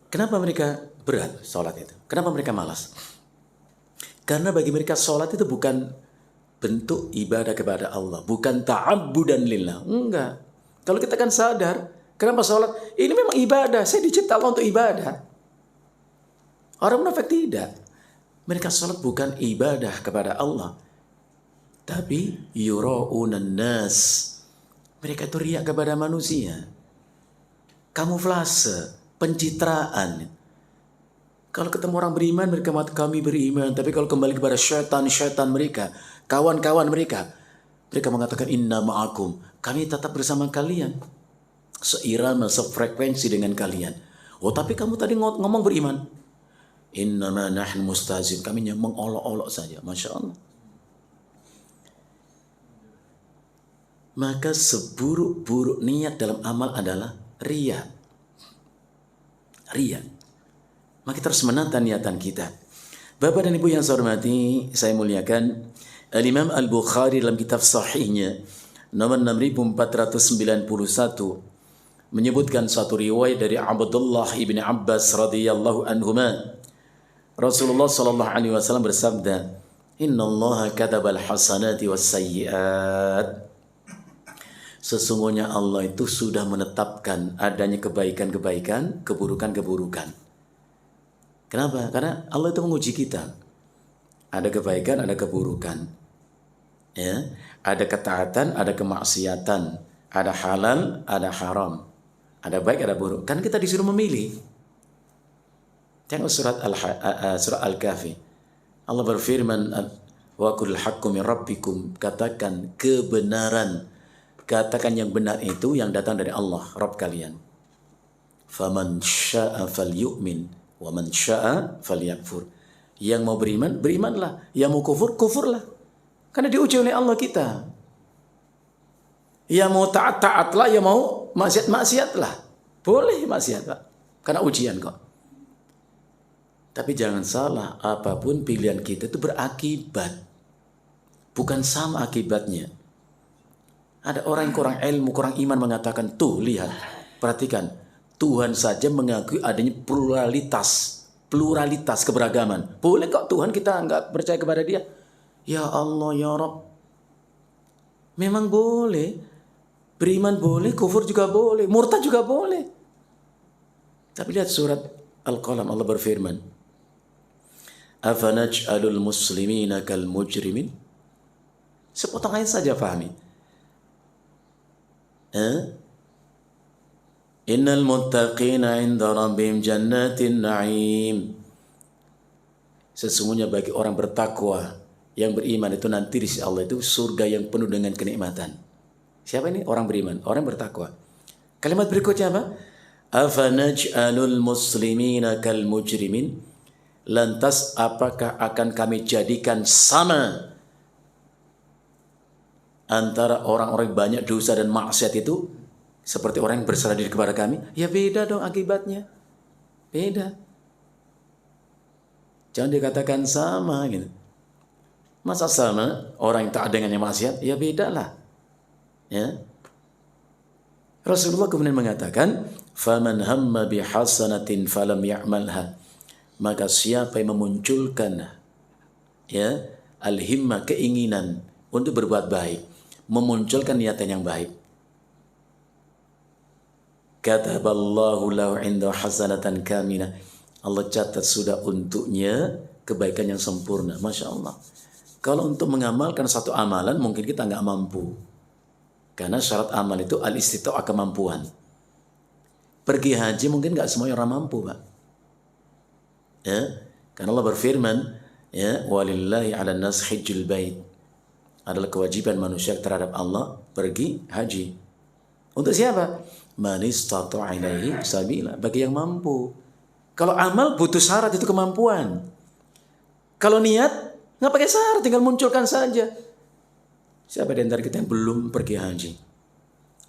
Kenapa mereka berat sholat itu? Kenapa mereka malas? Karena bagi mereka sholat itu bukan bentuk ibadah kepada Allah. Bukan ta'abbudan lillah. Enggak. Kalau kita kan sadar, kenapa sholat? Ini memang ibadah. Saya dicipta Allah untuk ibadah. Orang munafik tidak. Mereka sholat bukan ibadah kepada Allah, tapi yura'unan nas. Mereka itu riak kepada manusia. Kamuflase, pencitraan. Kalau ketemu orang beriman, mereka mengatakan kami beriman. Tapi kalau kembali kepada syaitan mereka, kawan-kawan mereka mengatakan inna ma'akum. Kami tetap bersama kalian. Seirama, sefrekuensi dengan kalian. Oh tapi kamu tadi ngomong beriman. Innama nahnu mustahzin. Kami hanya mengolok-olok saja. Masya Allah. Maka seburuk-buruk niat dalam amal adalah riya. Riya. Maka kita harus menata niatan kita. Bapak dan Ibu yang saya hormati, saya muliakan, Al-Imam Al-Bukhari dalam kitab sahihnya nomor 6491 menyebutkan satu riwayat dari Abdullah ibn Abbas radhiyallahu anhuma. Rasulullah sallallahu alaihi wasallam bersabda, "Innallaha katabal hasanati was sayyi'at." Sesungguhnya Allah itu sudah menetapkan adanya kebaikan-kebaikan, keburukan-keburukan. Kenapa? Karena Allah itu menguji kita. Ada kebaikan, ada keburukan. Ya, ada ketaatan, ada kemaksiatan, ada halal, ada haram. Ada baik, ada buruk. Kan kita disuruh memilih. Tengok surat Al-Kahfi. Allah berfirman, "Wa qul haqqu min rabbikum." Katakan kebenaran. Katakan yang benar itu yang datang dari Allah, Rabb kalian. Faman syaa falyu'min wa man syaa falyakfur. Yang mau beriman, berimanlah. Yang mau kufur, kufurlah. Karena diuji oleh Allah kita. Yang mau taat, taatlah. Yang mau maksiat, maksiatlah. Boleh maksiat, Pak. Karena ujian kok. Tapi jangan salah, apapun pilihan kita itu berakibat. Bukan sama akibatnya. Ada orang yang kurang ilmu, kurang iman mengatakan, tuh lihat, perhatikan. Tuhan saja mengakui adanya pluralitas keberagaman. Boleh kok Tuhan kita nggak percaya kepada dia? Ya Allah, ya Rabb. Memang boleh. Beriman boleh, kufur juga boleh, murtad juga boleh. Tapi lihat surat Al-Qalam, Allah berfirman, "Afanaj'alul muslimina kal mujrimin?" Sepotong ayat saja pahami. Innal muttaqina 'inda rabbihim jannatin na'im. Sesungguhnya bagi orang bertakwa yang beriman itu nanti di sisi Allah itu surga yang penuh dengan kenikmatan. Siapa ini? Orang beriman, orang bertakwa. Kalimat berikutnya apa? Afanaj'alul muslimina kal mujrimin? Lantas apakah akan kami jadikan sama antara orang-orang banyak dosa dan maksiat itu seperti orang yang berserah diri kepada kami? Ya beda dong akibatnya. Beda. Jangan dikatakan sama gitu. Masa sama orang yang taat dengan yang maksiat? Ya beda lah. Ya. Rasulullah kemudian mengatakan, "Faman hamma bihasanatin falam ya'malha." Maka siapa yang memunculkan ya al-himmah, keinginan untuk berbuat baik, memunculkan niatan yang baik, kataballahu lahu 'inda hasanatan kamina. Allah catat sudah untuknya kebaikan yang sempurna. Masya Allah. Kalau untuk mengamalkan satu amalan mungkin kita nggak mampu. Karena syarat amal itu al-istita'ah, kemampuan. Pergi haji mungkin nggak semua orang mampu, Pak. Ya, karena Allah berfirman, ya, walillahi 'alan nas hajjul bait. Adalah kewajiban manusia terhadap Allah pergi haji. Untuk siapa? Man istata'a ilaihi sabila, bagi yang mampu. Kalau amal butuh syarat, itu kemampuan. Kalau niat nggak pakai syarat, tinggal munculkan saja. Siapa di antara kita yang belum pergi haji?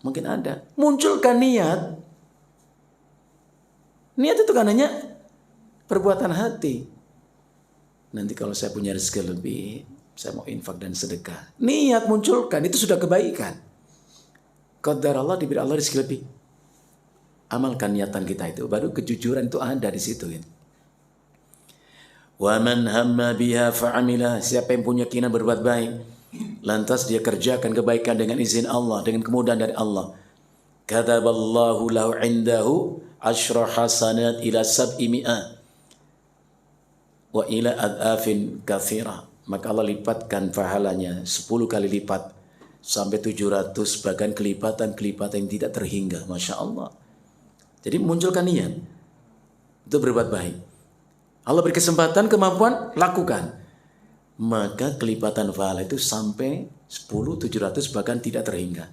Mungkin ada. Munculkan niat. Niat itu kan hanya perbuatan hati. Nanti kalau saya punya rezeki lebih, saya mau infak dan sedekah. Niat munculkan, itu sudah kebaikan. Qadar Allah, diberi Allah rezeki lebih. Amalkan niatan kita itu, baru kejujuran itu ada di situ. Wa man hamma biha fa'amila. Siapa yang punya keinginan berbuat baik, lantas dia kerjakan kebaikan dengan izin Allah, dengan kemudahan dari Allah. Kataballahu lahu 'indahu asyra hasanat ila sab'i mi'ah wa ila ad'afin katsira. Maka Allah lipatkan pahalanya 10 kali lipat sampai 700, bahkan kelipatan-kelipatan yang tidak terhingga. Masya Allah. Jadi munculkan niat untuk berbuat baik. Allah beri kesempatan, kemampuan, lakukan. Maka kelipatan pahala itu sampai 10, 700, bahkan tidak terhingga.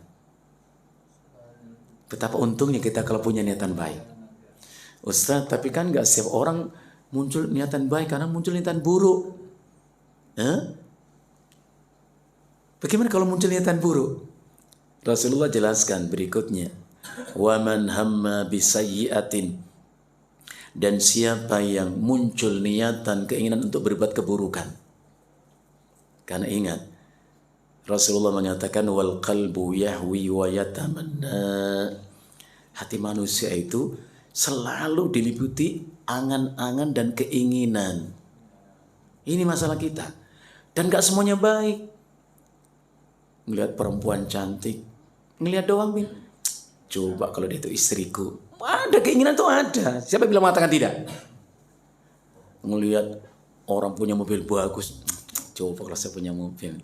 Betapa untungnya kita kalau punya niatan baik. Ustaz, tapi kan gak setiap orang muncul niatan baik, karena muncul niatan buruk. Bagaimana kalau muncul niatan buruk? Rasulullah jelaskan berikutnya. Wa man hamma bisayyi'atin, Dan siapa yang muncul niatan, keinginan untuk berbuat keburukan. Karena ingat, Rasulullah mengatakan wal qalbu yahwi wa yatamanna. Hati manusia itu selalu diliputi angan-angan dan keinginan. Ini masalah kita. Dan gak semuanya baik. Ngelihat perempuan cantik, ngelihat doang, Bin. Coba kalau dia itu istriku. Ada keinginan tuh ada. Siapa bilang mengatakan tidak? Ngelihat orang punya mobil bagus. Coba kalau saya punya mobil.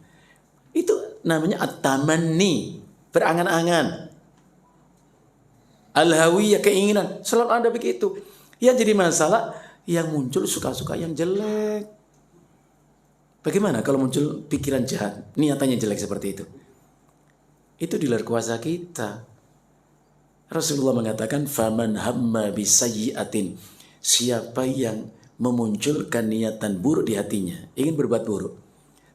Itu namanya at-tamanni, berangan-angan. Al-hawiyah, keinginan. Selalu ada begitu. Yang jadi masalah, yang muncul suka-suka yang jelek. Bagaimana kalau muncul pikiran jahat, niatannya jelek seperti itu? Itu di luar kuasa kita. Rasulullah mengatakan, "Faman hamma bisayyi'atin." Siapa yang memunculkan niatan buruk di hatinya, ingin berbuat buruk,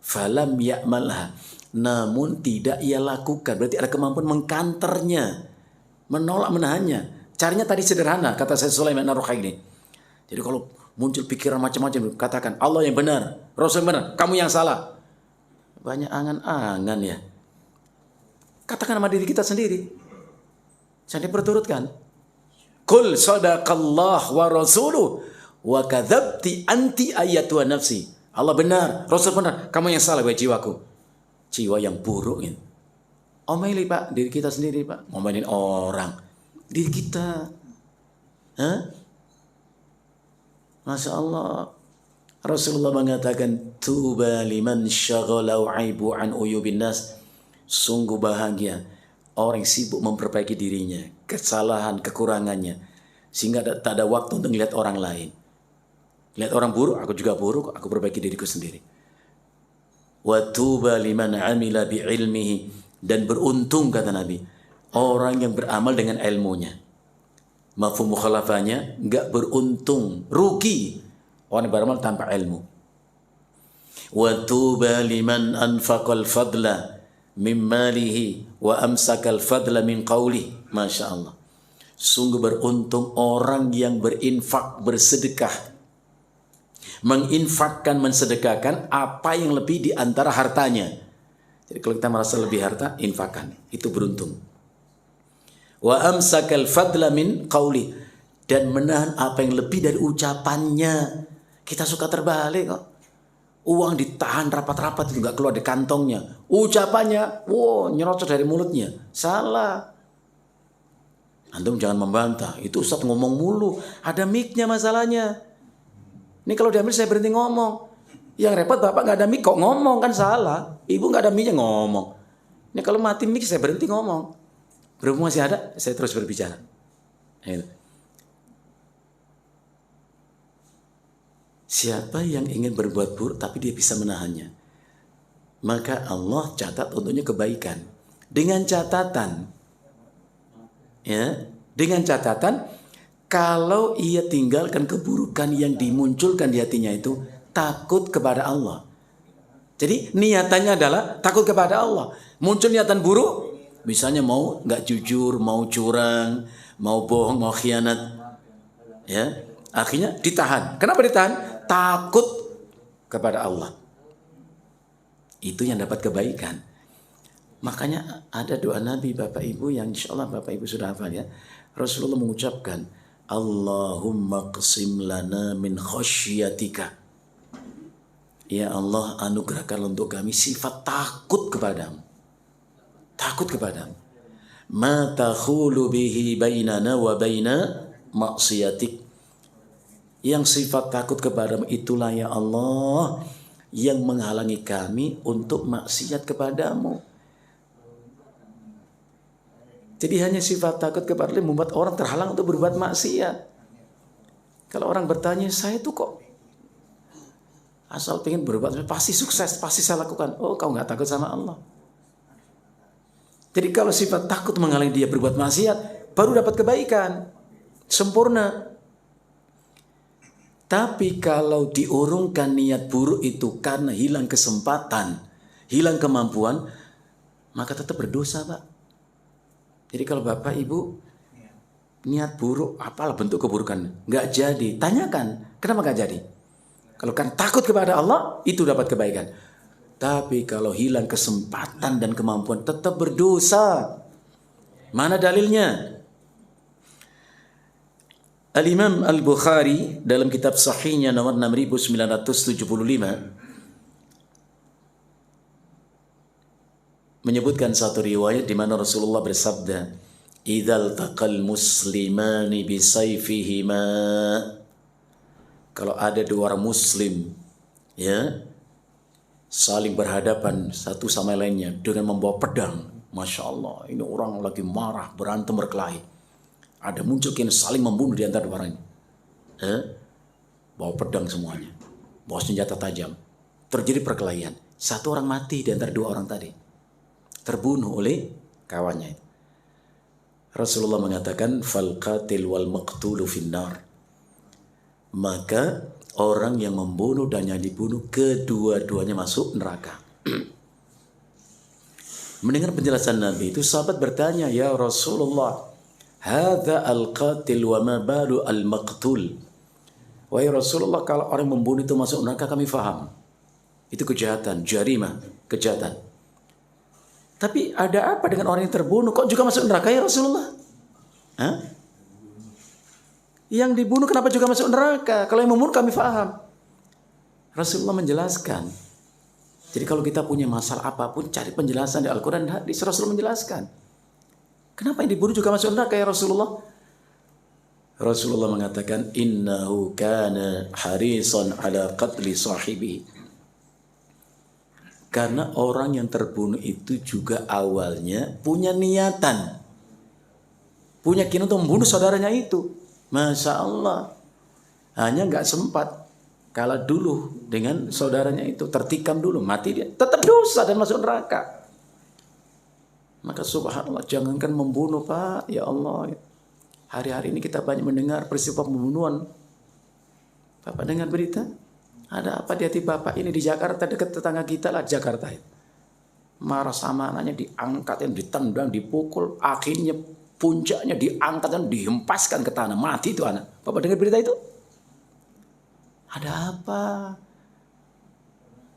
falam ya'malha, namun tidak ia lakukan, berarti ada kemampuan mengkanternya, menolak, menahannya. Caranya tadi sederhana, kata saya Sulaiman Ar-Ruhaili. Jadi kalau muncul pikiran macam-macam, katakan Allah yang benar, Rasul yang benar, kamu yang salah. Banyak angan-angan ya. Katakan sama diri kita sendiri. Jangan diperturutkan. Qul sadaqallah wa rasuluh wa kadzabti anti ayatu nafsi. Allah benar, Rasul benar, kamu yang salah wahai jiwaku. Jiwa yang buruk ini. Omeli Pak, diri kita sendiri Pak. Ngomelin orang. Diri kita. Hah? Masya Allah. Rasulullah mengatakan, tuba liman syaghalau aibu an uyubin nas. Sungguh bahagia orang yang sibuk memperbaiki dirinya, kesalahan, kekurangannya, sehingga tak ada waktu untuk melihat orang lain. Lihat orang buruk, aku juga buruk, aku perbaiki diriku sendiri. Wa tuba liman amila bi ilmihi, dan beruntung kata Nabi orang yang beramal dengan ilmunya. Mafhum mukhalafahnya, enggak beruntung, rugi orang yang beramal tanpa ilmu. Wa tuba liman anfaqal fadla min malihi wa amsakal fadla min qawli. Masya Allah. Sungguh beruntung orang yang berinfak, bersedekah, menginfakkan, mensedekahkan apa yang lebih di antara hartanya. Jadi kalau kita merasa lebih harta, infakkan, itu beruntung. Wa amsakal fadla min qawli, dan menahan apa yang lebih dari ucapannya. Kita suka terbalik kok. Uang ditahan rapat-rapat itu nggak keluar dari kantongnya. Ucapannya, wow, nyerocot dari mulutnya. Salah. Antum jangan membantah. Itu Ustaz ngomong mulu. Ada mic-nya masalahnya. Ini kalau diambil saya berhenti ngomong. Yang repot Bapak nggak ada mic kok ngomong, kan salah. Ibu nggak ada mic-nya ngomong. Ini kalau mati mic saya berhenti ngomong. Berhubung masih ada, saya terus berbicara. Siapa yang ingin berbuat buruk tapi dia bisa menahannya, maka Allah catat untuknya kebaikan. Dengan catatan, ya, dengan catatan kalau ia tinggalkan keburukan yang dimunculkan di hatinya itu takut kepada Allah. Jadi niatannya adalah takut kepada Allah. Muncul niatan buruk, misalnya mau nggak jujur, mau curang, mau bohong, mau khianat, ya, akhirnya ditahan. Kenapa ditahan? Takut kepada Allah. Itu yang dapat kebaikan. Makanya ada doa Nabi Bapak Ibu yang insya Allah Bapak Ibu sudah hafal ya. Rasulullah mengucapkan, Allahumma qsim lana min khasyiatika. Ya Allah, anugerahkan untuk kami sifat takut kepadamu. Takut kepadamu. Ma takhulu bihi bainana wa baina maksiatik. Yang sifat takut kepadamu itulah ya Allah yang menghalangi kami untuk maksiat kepadamu. Jadi hanya sifat takut kepadamu membuat orang terhalang untuk berbuat maksiat. Kalau orang bertanya, saya tuh kok asal pengen berbuat pasti sukses, pasti saya lakukan. Oh, kau nggak takut sama Allah. Jadi kalau sifat takut menghalangi dia berbuat maksiat, baru dapat kebaikan sempurna. Tapi kalau diurungkan niat buruk itu karena hilang kesempatan, hilang kemampuan, maka tetap berdosa Pak. Jadi kalau Bapak Ibu niat buruk, apalah bentuk keburukan, nggak jadi. Tanyakan, kenapa nggak jadi? Kalau kan takut kepada Allah, itu dapat kebaikan. Tapi kalau hilang kesempatan dan kemampuan, tetap berdosa. Mana dalilnya? Al-Imam Al-Bukhari dalam kitab sahihnya nomor 6975 menyebutkan satu riwayat di mana Rasulullah bersabda, "Idzal taqal muslimani bisayfihima." Kalau ada dua orang muslim ya saling berhadapan satu sama lainnya dengan membawa pedang, Masya Allah, ini orang lagi marah, berantem, berkelahi. Ada muncul yang saling membunuh di antara dua orang ini. Bawa pedang semuanya, bawa senjata tajam. Terjadi perkelahian. Satu orang mati di antara dua orang tadi, terbunuh oleh kawannya. Rasulullah mengatakan, "Fal qatil wal maqtulu finnar." Maka orang yang membunuh dan yang dibunuh, kedua-duanya masuk neraka. Mendengar penjelasan Nabi itu, sahabat bertanya, "Ya Rasulullah, hadza al-qatil wa ma balu al-maqtul." Wahai Rasulullah, kalau orang membunuh itu masuk neraka, kami faham. Itu kejahatan, jarimah, kejahatan. Tapi ada apa dengan orang yang terbunuh? Kok juga masuk neraka ya Rasulullah? Hah? Yang dibunuh kenapa juga masuk neraka? Kalau yang membunuh kami faham. Rasulullah menjelaskan. Jadi kalau kita punya masalah apapun, cari penjelasan di Al-Quran dan hadis. Rasulullah menjelaskan. Kenapa yang dibunuh juga masuk neraka ya Rasulullah? Rasulullah mengatakan, "Innahu kana harisan ala qatli sahibi." Karena orang yang terbunuh itu juga awalnya punya niatan, punya keinginan untuk membunuh saudaranya itu. Masya Allah, hanya nggak sempat kalah dulu dengan saudaranya itu, tertikam dulu, mati dia, tetap dosa dan masuk neraka. Maka subhanallah, jangankan membunuh Pak, ya Allah. Hari-hari ini kita banyak mendengar peristiwa pembunuhan. Bapak dengar berita? Ada apa di hati Bapak ini di Jakarta, dekat tetangga kita lah Jakarta. Marah sama anaknya, diangkat, ditendang, dipukul. Akhirnya puncaknya diangkat dan dihempaskan ke tanah. Mati itu anak. Bapak dengar berita itu? Ada apa?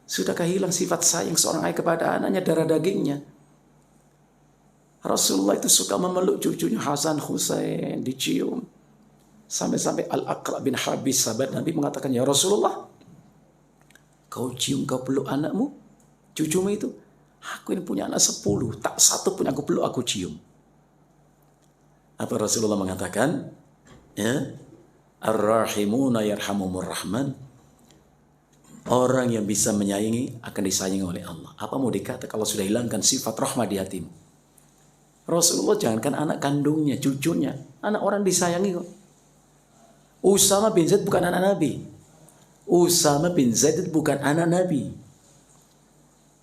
Sudahkah hilang sifat sayang seorang ayah kepada anaknya, darah dagingnya? Rasulullah itu suka memeluk cucunya Hasan, Husain, dicium. Sampai-sampai Al-Aqra bin Habis, sahabat Nabi, mengatakan, "Ya Rasulullah, kau cium, kau peluk anakmu, cucumu itu. Aku ini punya anak 10, tak satu pun aku peluk, aku cium." Apa Rasulullah mengatakan? Ya, Ar-Rahimuna yarhamumur Rahman. Orang yang bisa menyayangi akan disayangi oleh Allah. Apa mau dikata kalau sudah hilangkan sifat rahmah di hatimu? Rasulullah jangankan anak kandungnya, cucunya, anak orang disayangi kok. Usama bin Zaid bukan anak Nabi. Usama bin Zaid itu bukan anak Nabi.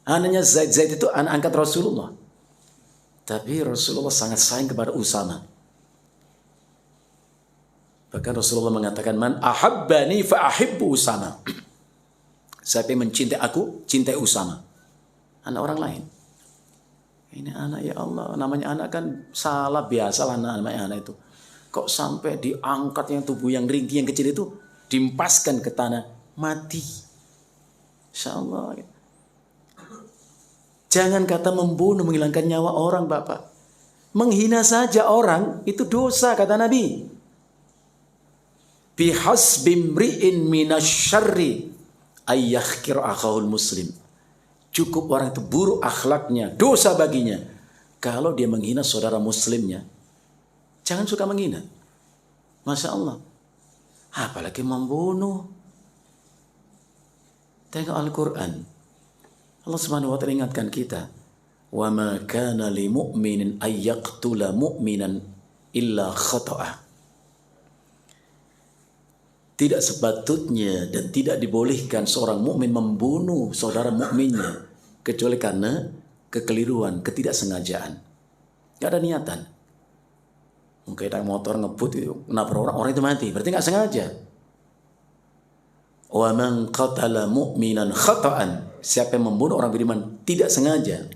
Anaknya Zaid itu anak angkat Rasulullah. Tapi Rasulullah sangat sayang kepada Usama. Bahkan Rasulullah mengatakan, "Man ahabbani fa ahibbu Usama." Siapa yang mencintai aku, cintai Usama. Anak orang lain. Ini anak, ya Allah, namanya anak kan salah biasa lah namanya anak itu. Kok sampai diangkat yang tubuh yang ringkih yang kecil itu, diempaskan ke tanah, mati. Insya Allah. Jangan kata membunuh, menghilangkan nyawa orang Bapak. Menghina saja orang itu dosa kata Nabi. Bihasbimri'in minasyarri ayyakhkir akhahul muslim. Cukup orang itu buruk akhlaknya, dosa baginya kalau dia menghina saudara muslimnya. Jangan suka menghina. Masya Allah. Apalagi membunuh. Tengok Al-Quran. Allah Subhanahu wa ta'ala ingatkan kita. Wa ma kana li mu'minin ayyaqtula mu'minan illa khata'ah. Tidak sepatutnya dan tidak dibolehkan seorang mukmin membunuh saudara mukminnya kecuali karena kekeliruan, ketidaksengajaan. Gak ada niatan. Mungkin ada motor ngebut itu, nabrak orang itu mati, berarti gak sengaja. Wa man qatala mu'minan khata'an, siapa yang membunuh orang beriman tidak sengaja,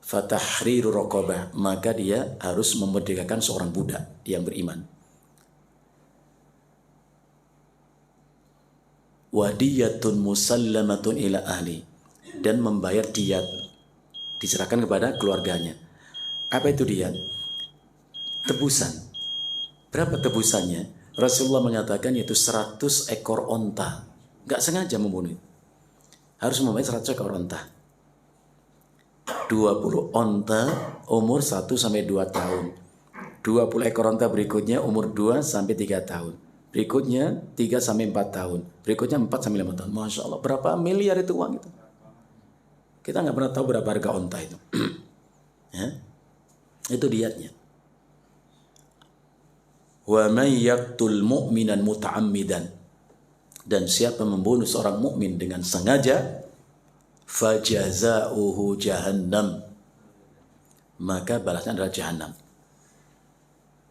fatahriru raqabah, maka dia harus memerdekakan seorang budak yang beriman. Wadiyatun musallamatun ila ahli, dan membayar diyat, diserahkan kepada keluarganya. Apa itu diyat? Tebusan. Berapa tebusannya? Rasulullah mengatakan yaitu 100 ekor onta. Gak sengaja membunuh. Harus membayar 100 ekor onta. 20 onta umur 1 sampai 2 tahun. 20 ekor onta berikutnya umur 2 sampai 3 tahun. Berikutnya 3 sampai 4 tahun. Berikutnya 4 sampai 5 tahun. Masya Allah, berapa miliar itu uang itu? Kita nggak pernah tahu berapa harga onta itu. Ya? Itu diyatnya. Wa may yaqtul mu'minan muta'ammidan, dan siapa membunuh seorang mukmin dengan sengaja, fajazauhu jahannam, maka balasnya adalah jahannam.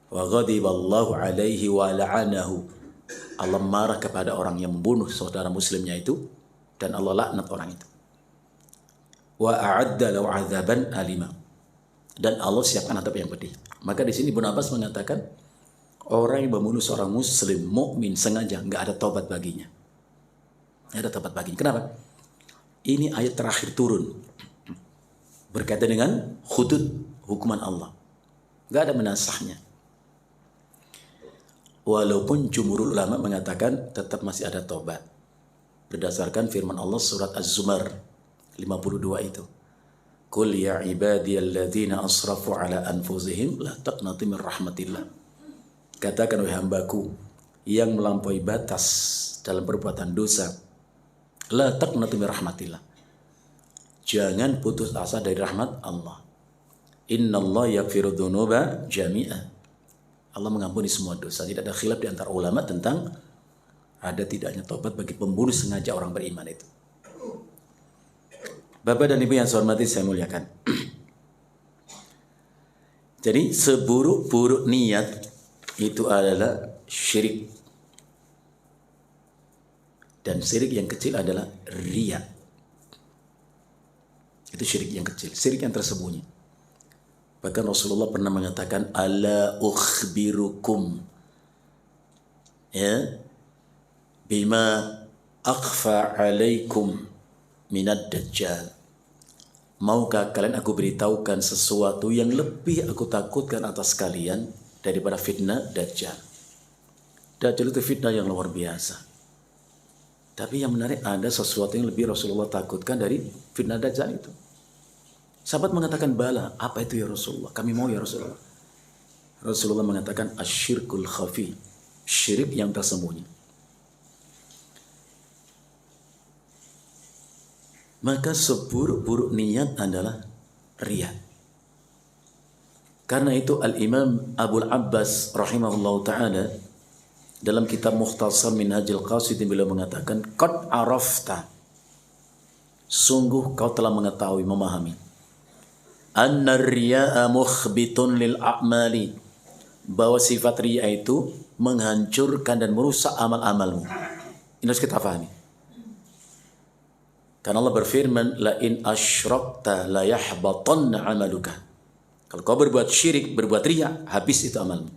Wa ghadiballahu alaihi wa la'anahu, Allah marah kepada orang yang membunuh saudara muslimnya itu, dan Allah laknat orang itu. Wa a'adda lahu 'adzaban alima, dan Allah siapkan azab yang pedih. Maka di sini Ibnu Abbas mengatakan orang yang membunuh seorang muslim mukmin sengaja, nggak ada taubat baginya. Nggak ada taubat baginya. Kenapa? Ini ayat terakhir turun berkaitan dengan hudud hukuman Allah. Nggak ada menasahnya. Walaupun jumhur ulama mengatakan tetap masih ada taubat. Berdasarkan firman Allah surat Az-Zumar 52 itu. Qul ya ibadiyalladzina asrafu ala anfusihim la taqnatu min rahmatillah. Katakan wahai hambaku yang melampaui batas dalam perbuatan dosa, la taqnatu min rahmatillah, jangan putus asa dari rahmat Allah. Innallaha yaghfiru dzunuba jami'a, Allah mengampuni semua dosa. Tidak ada khilaf di antara ulama tentang ada tidaknya taubat bagi pembunuh sengaja orang beriman itu. Bapak dan Ibu yang saya hormati, saya muliakan. Jadi seburuk-buruk niat itu adalah syirik. Dan syirik yang kecil adalah riya. Itu syirik yang kecil, syirik yang tersembunyi. Bahkan Rasulullah pernah mengatakan, ala ukhbirukum ya bima akhfa alaikum minad dajjal. Maukah kalian aku beritahukan sesuatu yang lebih aku takutkan atas kalian daripada fitnah Dajjal. Dajjal itu fitnah yang luar biasa. Tapi yang menarik, ada sesuatu yang lebih Rasulullah takutkan dari fitnah Dajjal itu. Sahabat mengatakan, bala, apa itu ya Rasulullah? Kami mau ya Rasulullah. Rasulullah mengatakan, asyirkul khafi, syirik yang tersembunyi. Maka seburuk-buruk niat adalah riya. Karena itu Al-Imam Abul Abbas rahimahullah ta'ala dalam kitab Mukhtasar Minhajul Qasidin beliau mengatakan, qad arafta, sungguh kau telah mengetahui, memahami, anna riya'a mukhbitun lil a'mali, bahwa sifat riya itu menghancurkan dan merusak amal-amalmu. Ini harus kita pahami. Karena Allah berfirman, la in asyrakta la yahbatanna amaluka. Kalau kau berbuat syirik, berbuat riya, habis itu amalmu.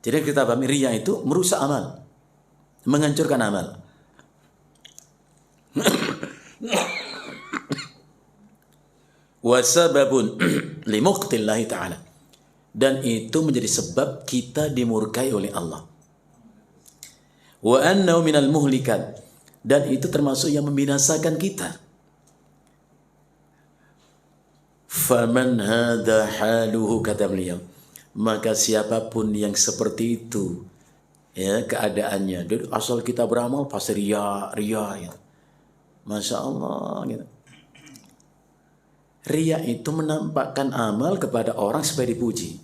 Jadi kita pahami, riya itu merusak amal, menghancurkan amal. Wa sababun limuqtillahi ta'ala, dan itu menjadi sebab kita dimurkai oleh Allah. Wa annahu minal muhlikat, dan itu termasuk yang membinasakan kita. Faman hadha haluhu, kata beliau, maka siapapun yang seperti itu ya keadaannya, asal kita beramal pasti riya ya. Masya Allah gitu. Riya itu menampakkan amal kepada orang supaya dipuji.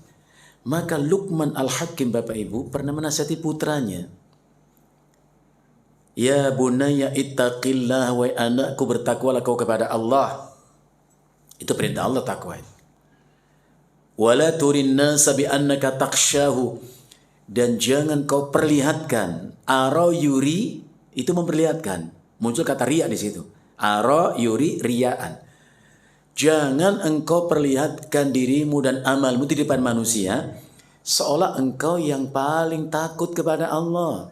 Maka Luqman Al-Hakim, Bapak Ibu, pernah menasihati putranya, ya bunayya ittaqillah, wa anakku bertakwalah kau kepada Allah. Itu perintah Allah, takwa. Wala turin nasa bi annaka takshahu, dan jangan kau perlihatkan. Ara yuri itu memperlihatkan. Muncul kata riya di situ. Ara yuri riyaan. Jangan engkau perlihatkan dirimu dan amalmu di depan manusia seolah engkau yang paling takut kepada Allah.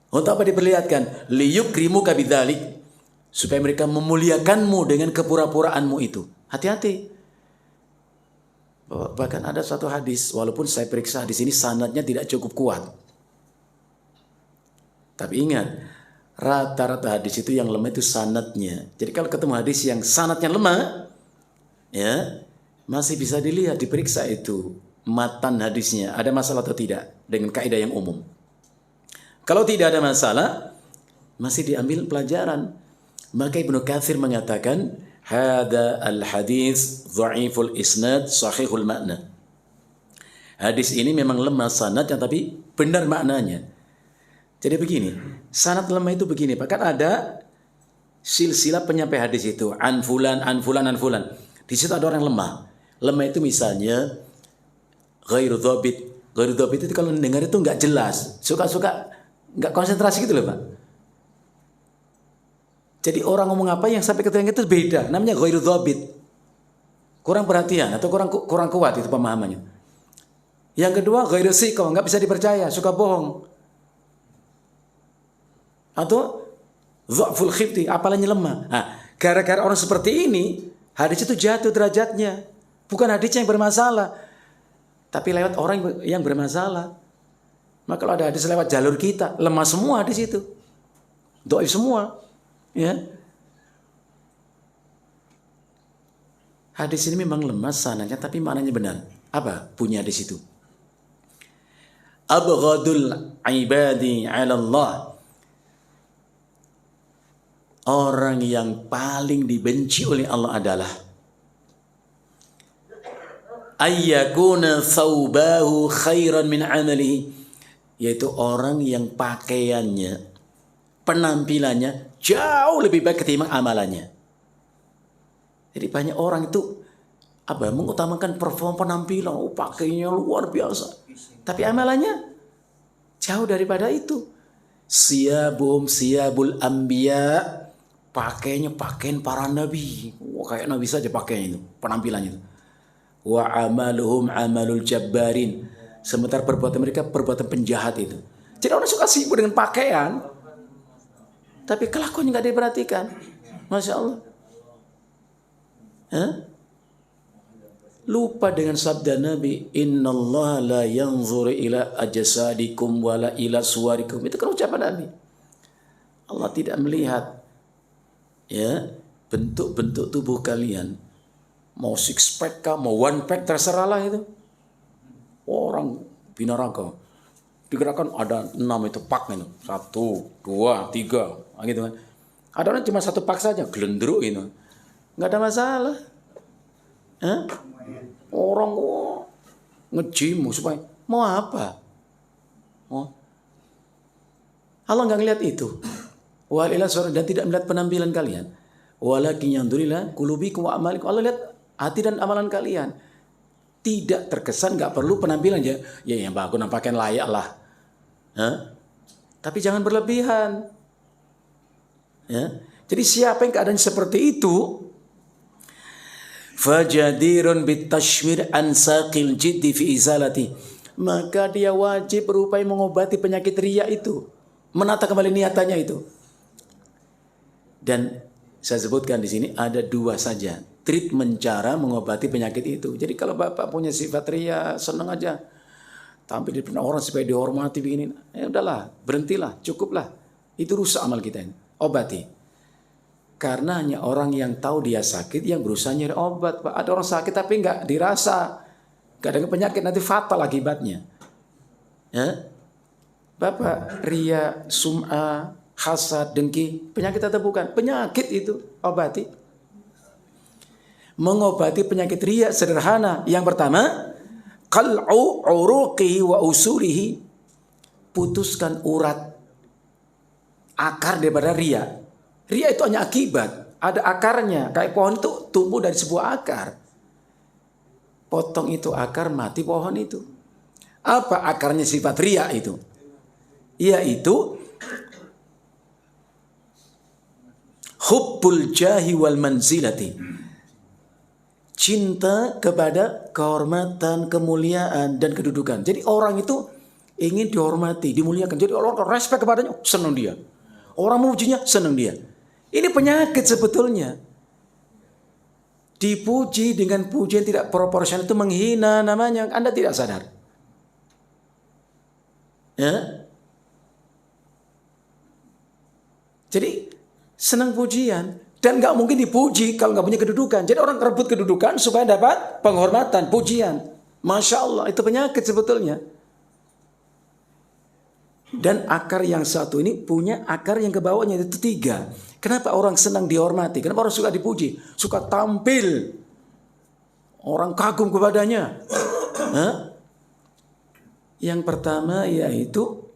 Untuk apa diperlihatkan? Liyukrimuka bidzalik, supaya mereka memuliakanmu dengan kepura-puraanmu itu. Hati-hati. Bahkan ada satu hadis, walaupun saya periksa di sini sanadnya tidak cukup kuat. Tapi ingat, rata-rata hadis itu yang lemah itu sanadnya. Jadi kalau ketemu hadis yang sanadnya lemah, ya masih bisa dilihat, diperiksa itu matan hadisnya ada masalah atau tidak dengan kaidah yang umum. Kalau tidak ada masalah, masih diambil pelajaran. Maka Ibnu Katsir mengatakan, hada al-hadis dha'iful isnad sahihul makna. Hadis ini memang lemah sanadnya tapi benar maknanya. Jadi begini, sanad lemah itu begini, bahkan ada silsilah penyampai hadis itu, an fulan, an fulan, an fulan. Di situ ada orang yang lemah. Lemah itu misalnya ghairu dhabit. Ghairu dhabit itu kalau dengar itu enggak jelas, suka-suka enggak konsentrasi gitu loh, Pak. Jadi orang ngomong apa yang sampai ke telinga itu beda, namanya ghairu dhabit. Kurang perhatian atau kurang kuat itu pemahamannya. Yang kedua ghairu siqah, enggak bisa dipercaya, suka bohong. Atau dha'ful khifti, apalanya lemah. Nah, gara-gara orang seperti ini, hadis itu jatuh derajatnya. Bukan hadisnya yang bermasalah, tapi lewat orang yang bermasalah. Maka kalau ada hadis lewat jalur kita, lemah semua hadis itu. Dhaif semua. Ya. Hadis ini memang lemah sanadnya, tapi maknanya benar. Apa punya hadis itu? Abghadul ibadi 'ala Allah. Orang yang paling dibenci oleh Allah adalah ayyakuna thawbahu khairan min amalihi, yaitu orang yang pakaiannya, penampilannya jauh lebih baik ketimbang amalannya. Jadi banyak orang itu mengutamakan performa penampilan, pakainya luar biasa, tapi amalannya jauh daripada itu. Siyabul anbiya, pakainya pakaian para nabi. Wah, kayak nabi saja pakainya itu, penampilannya itu. Wa amaluhum amalul jabbarin, sementara perbuatan mereka perbuatan penjahat itu. Jadi orang suka sibuk dengan pakaian, tapi kelakuannya nggak diperhatikan. Masya Allah. Lupa dengan sabda Nabi, innallaha la yanzuru ila ajsadikum wala ila suwarikum. Itu kan ucapan Nabi. Allah tidak melihat bentuk-bentuk tubuh kalian. Mau six pack kah, mau one pack, terserahlah itu. Orang binaraga digerakkan ada 6 itu pak itu. 1, 2, 3 gitu kan. Ada orang cuma 1 pak saja, gelendruk itu. Nggak ada masalah. Orang nge-gym supaya mau apa? Allah nggak ngeliat itu. Dan tidak melihat penampilan kalian. Walakin yanzurila qulubikum wa a'malikum. Allah lihat hati dan amalan kalian. Tidak terkesan nggak perlu penampilan ya yang bagus, pakaian layak lah. Tapi jangan berlebihan. Jadi siapa yang keadaan seperti itu, fajadirun bitashmir an saqil jiddi fi izalati, maka dia wajib berupaya mengobati penyakit riya itu, menata kembali niatannya itu. Dan saya sebutkan di sini ada 2 saja treatment cara mengobati penyakit itu. Jadi kalau Bapak punya sifat riya, senang aja tampil di depan orang supaya dihormati begini, ya udahlah, berhentilah, cukuplah. Itu rusak amal kita ini. Obati. Karena hanya orang yang tahu dia sakit yang berusaha nyari obat, Pak. Ada orang sakit tapi nggak dirasa, nggak ada penyakit, nanti fatal akibatnya. Bapak, riya, sum'ah, hasad, dengki, penyakit atau bukan? Penyakit itu, obati. Mengobati penyakit riya sederhana. Yang pertama, qal'u uruqihi wa usulihi, putuskan urat akar daripada riya. Riya itu hanya akibat, ada akarnya. Kayak pohon itu tumbuh dari sebuah akar. Potong itu akar, mati pohon itu. Apa akarnya sifat riya itu? Yaitu hubbul jahi wal manzilati. Cinta kepada kehormatan, kemuliaan dan kedudukan. Jadi orang itu ingin dihormati, dimuliakan. Jadi orang respect kepadanya, senang dia. Orang memujinya, senang dia. Ini penyakit sebetulnya. Dipuji dengan pujian tidak proporsional itu menghina namanya. Anda tidak sadar. Ya. Jadi senang pujian dan nggak mungkin dipuji kalau nggak punya kedudukan. Jadi orang rebut kedudukan supaya dapat penghormatan, pujian. Masya Allah, itu penyakit sebetulnya. Dan akar yang satu ini punya akar yang ke bawahnya itu 3. Kenapa orang senang dihormati? Kenapa orang suka dipuji? Suka tampil. Orang kagum kepadanya. Hah? Yang pertama yaitu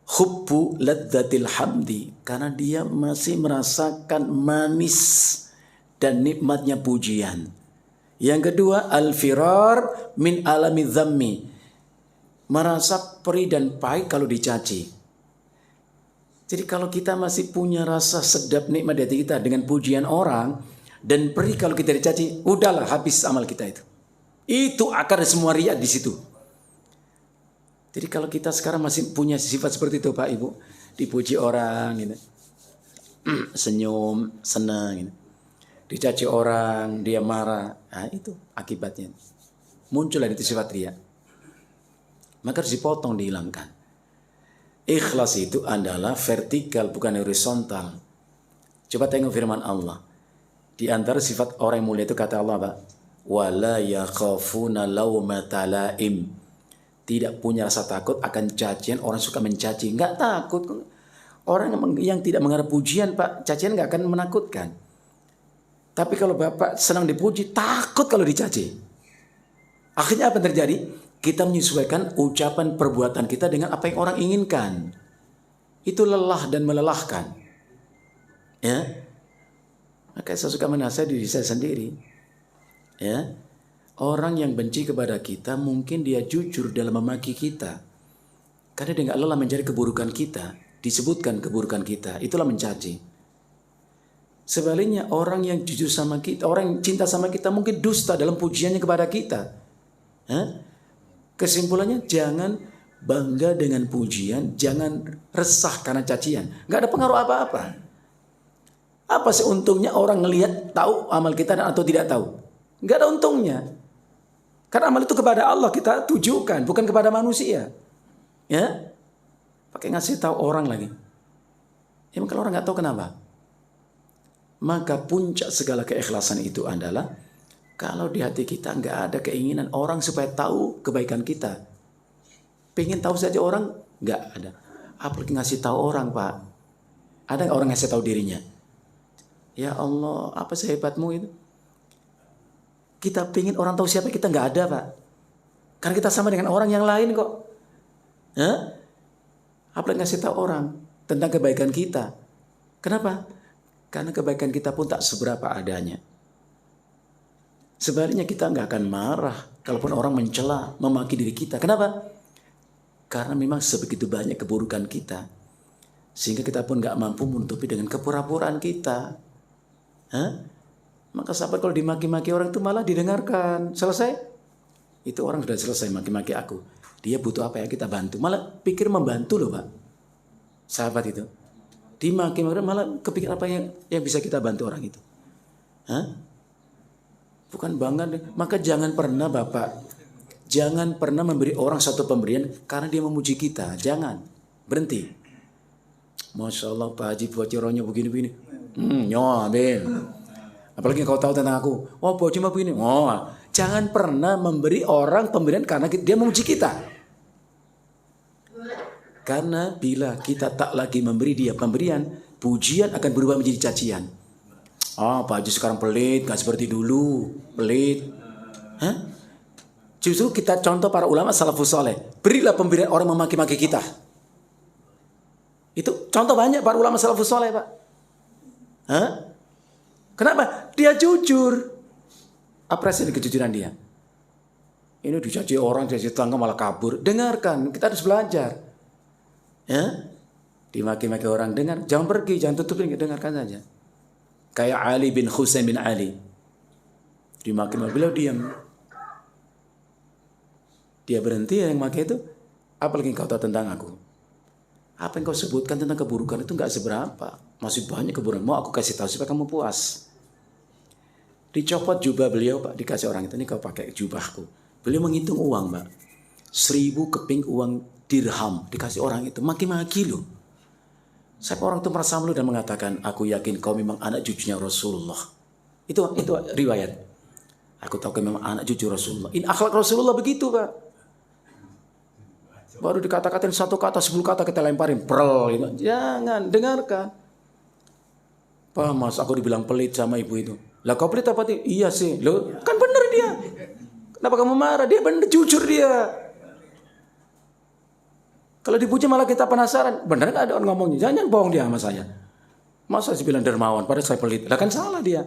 hubbu ladzatil hamdi, karena dia masih merasakan manis dan nikmatnya pujian. Yang kedua al-firar min alami dhammi, merasa perih dan pahit kalau dicaci. Jadi kalau kita masih punya rasa sedap nikmat di hati kita dengan pujian orang dan perih kalau kita dicaci, udahlah habis amal kita itu. Itu akar semua riya di situ. Jadi kalau kita sekarang masih punya sifat seperti itu Pak Ibu, dipuji orang gitu. Senyum, senang gitu. Dicaci orang, dia marah. Nah, itu akibatnya. Muncullah itu sifat riya. Maka harus dipotong, dihilangkan. Ikhlas itu adalah vertikal, bukan horizontal. Coba tengok firman Allah. Di antara sifat orang yang mulia itu kata Allah, Pak, wala yakhafuna laumata laim. Tidak punya rasa takut akan cacian orang suka mencaci. Enggak takut. Orang yang tidak mengharap pujian, Pak, cacian enggak akan menakutkan. Tapi kalau Bapak senang dipuji, takut kalau dicaci. Akhirnya apa yang terjadi? Kita menyesuaikan ucapan perbuatan kita dengan apa yang orang inginkan. Itu lelah dan melelahkan. Ya. Maka saya suka menasihati diri saya sendiri. Ya. Orang yang benci kepada kita mungkin dia jujur dalam memaki kita. Karena dia nggak lelah mencari keburukan kita, disebutkan keburukan kita, itulah mencaci. Sebaliknya orang yang jujur sama kita, orang yang cinta sama kita mungkin dusta dalam pujiannya kepada kita. Hah? Kesimpulannya jangan bangga dengan pujian, jangan resah karena cacian. Nggak ada pengaruh apa-apa. Apa sih untungnya orang ngelihat tahu amal kita atau tidak tahu? Nggak ada untungnya. Karena amal itu kepada Allah kita tujukan, bukan kepada manusia. Ya, pakai ngasih tahu orang lagi. Ya kalau orang nggak tahu kenapa. Maka puncak segala keikhlasan itu adalah kalau di hati kita nggak ada keinginan orang supaya tahu kebaikan kita. Pengen tahu saja orang, nggak ada. Apalagi ngasih tahu orang, Pak. Ada nggak orang ngasih tahu dirinya? Ya Allah, apa sehebatmu itu? Kita pengen orang tahu siapa kita, nggak ada, Pak. Karena kita sama dengan orang yang lain kok. Hah? Apalagi ngasih tahu orang tentang kebaikan kita. Kenapa? Karena kebaikan kita pun tak seberapa adanya. Sebaliknya kita nggak akan marah kalaupun orang mencela, memaki diri kita. Kenapa? Karena memang sebegitu banyak keburukan kita, sehingga kita pun nggak mampu menutupi dengan kepura-puraan kita. Hah? Maka sahabat kalau dimaki-maki orang itu malah didengarkan. Selesai? Itu orang sudah selesai maki-maki aku. Dia butuh apa ya kita bantu. Malah pikir membantu loh Pak. Sahabat itu. Dimaki-maki malah kepikir apa yang bisa kita bantu orang itu. Hah? Bukan bangga. Maka jangan pernah Bapak, jangan pernah memberi orang satu pemberian karena dia memuji kita. Jangan. Berhenti. Masya Allah Pak Haji buat cironya begini-begini. Nyobil. Apalagi kau tahu tentang aku. Oh Pak Haji mah begini. Oh, jangan pernah memberi orang pemberian karena dia memuji kita. Karena bila kita tak lagi memberi dia pemberian, pujian akan berubah menjadi cacian. Pak Haji sekarang pelit, gak seperti dulu. Pelit. Hah? Justru kita contoh para ulama salafus saleh. Berilah pemberian orang memaki-maki kita. Itu contoh banyak para ulama salafus saleh Pak. Hah? Kenapa? Dia jujur. Apresiasi kejujuran dia. Ini dicaci orang, dicaci tetangga malah kabur. Dengarkan, kita harus belajar. Ya? Dimaki-maki orang, dengar, jangan pergi, jangan tutupin, dengarkan saja. Kayak Ali bin Husain bin Ali. Dimaki-maki, beliau diam. Dia berhenti, yang maki itu, apalagi kau tahu tentang aku? Apa yang kau sebutkan tentang keburukan itu nggak seberapa. Masih banyak keburukan. Mau aku kasih tahu supaya kamu puas. Dicopot jubah beliau, Pak, dikasih orang itu, ini kau pakai jubahku. Beliau menghitung uang, Pak. 1000 keping uang dirham dikasih orang itu, maki-maki loh. Saya orang itu merasa malu dan mengatakan, aku yakin kau memang anak cucunya Rasulullah. Itu riwayat. Aku tahu kau memang anak cucu Rasulullah. Ini akhlak Rasulullah begitu, Pak. Baru dikata-katain 1 kata, 10 kata kita lemparin, prel gitu. Jangan, dengarkan. Pak, Mas, aku dibilang pelit sama ibu itu. Lah kau pelit apa? Iya sih. Loh, kan bener dia. Kenapa kamu marah? Dia bener, jujur dia. Kalau dipuji malah kita penasaran. Bener gak ada orang ngomongnya? Jangan bohong dia sama saya. Masa saya bilang dermawan, padahal saya pelit. Lah kan salah dia.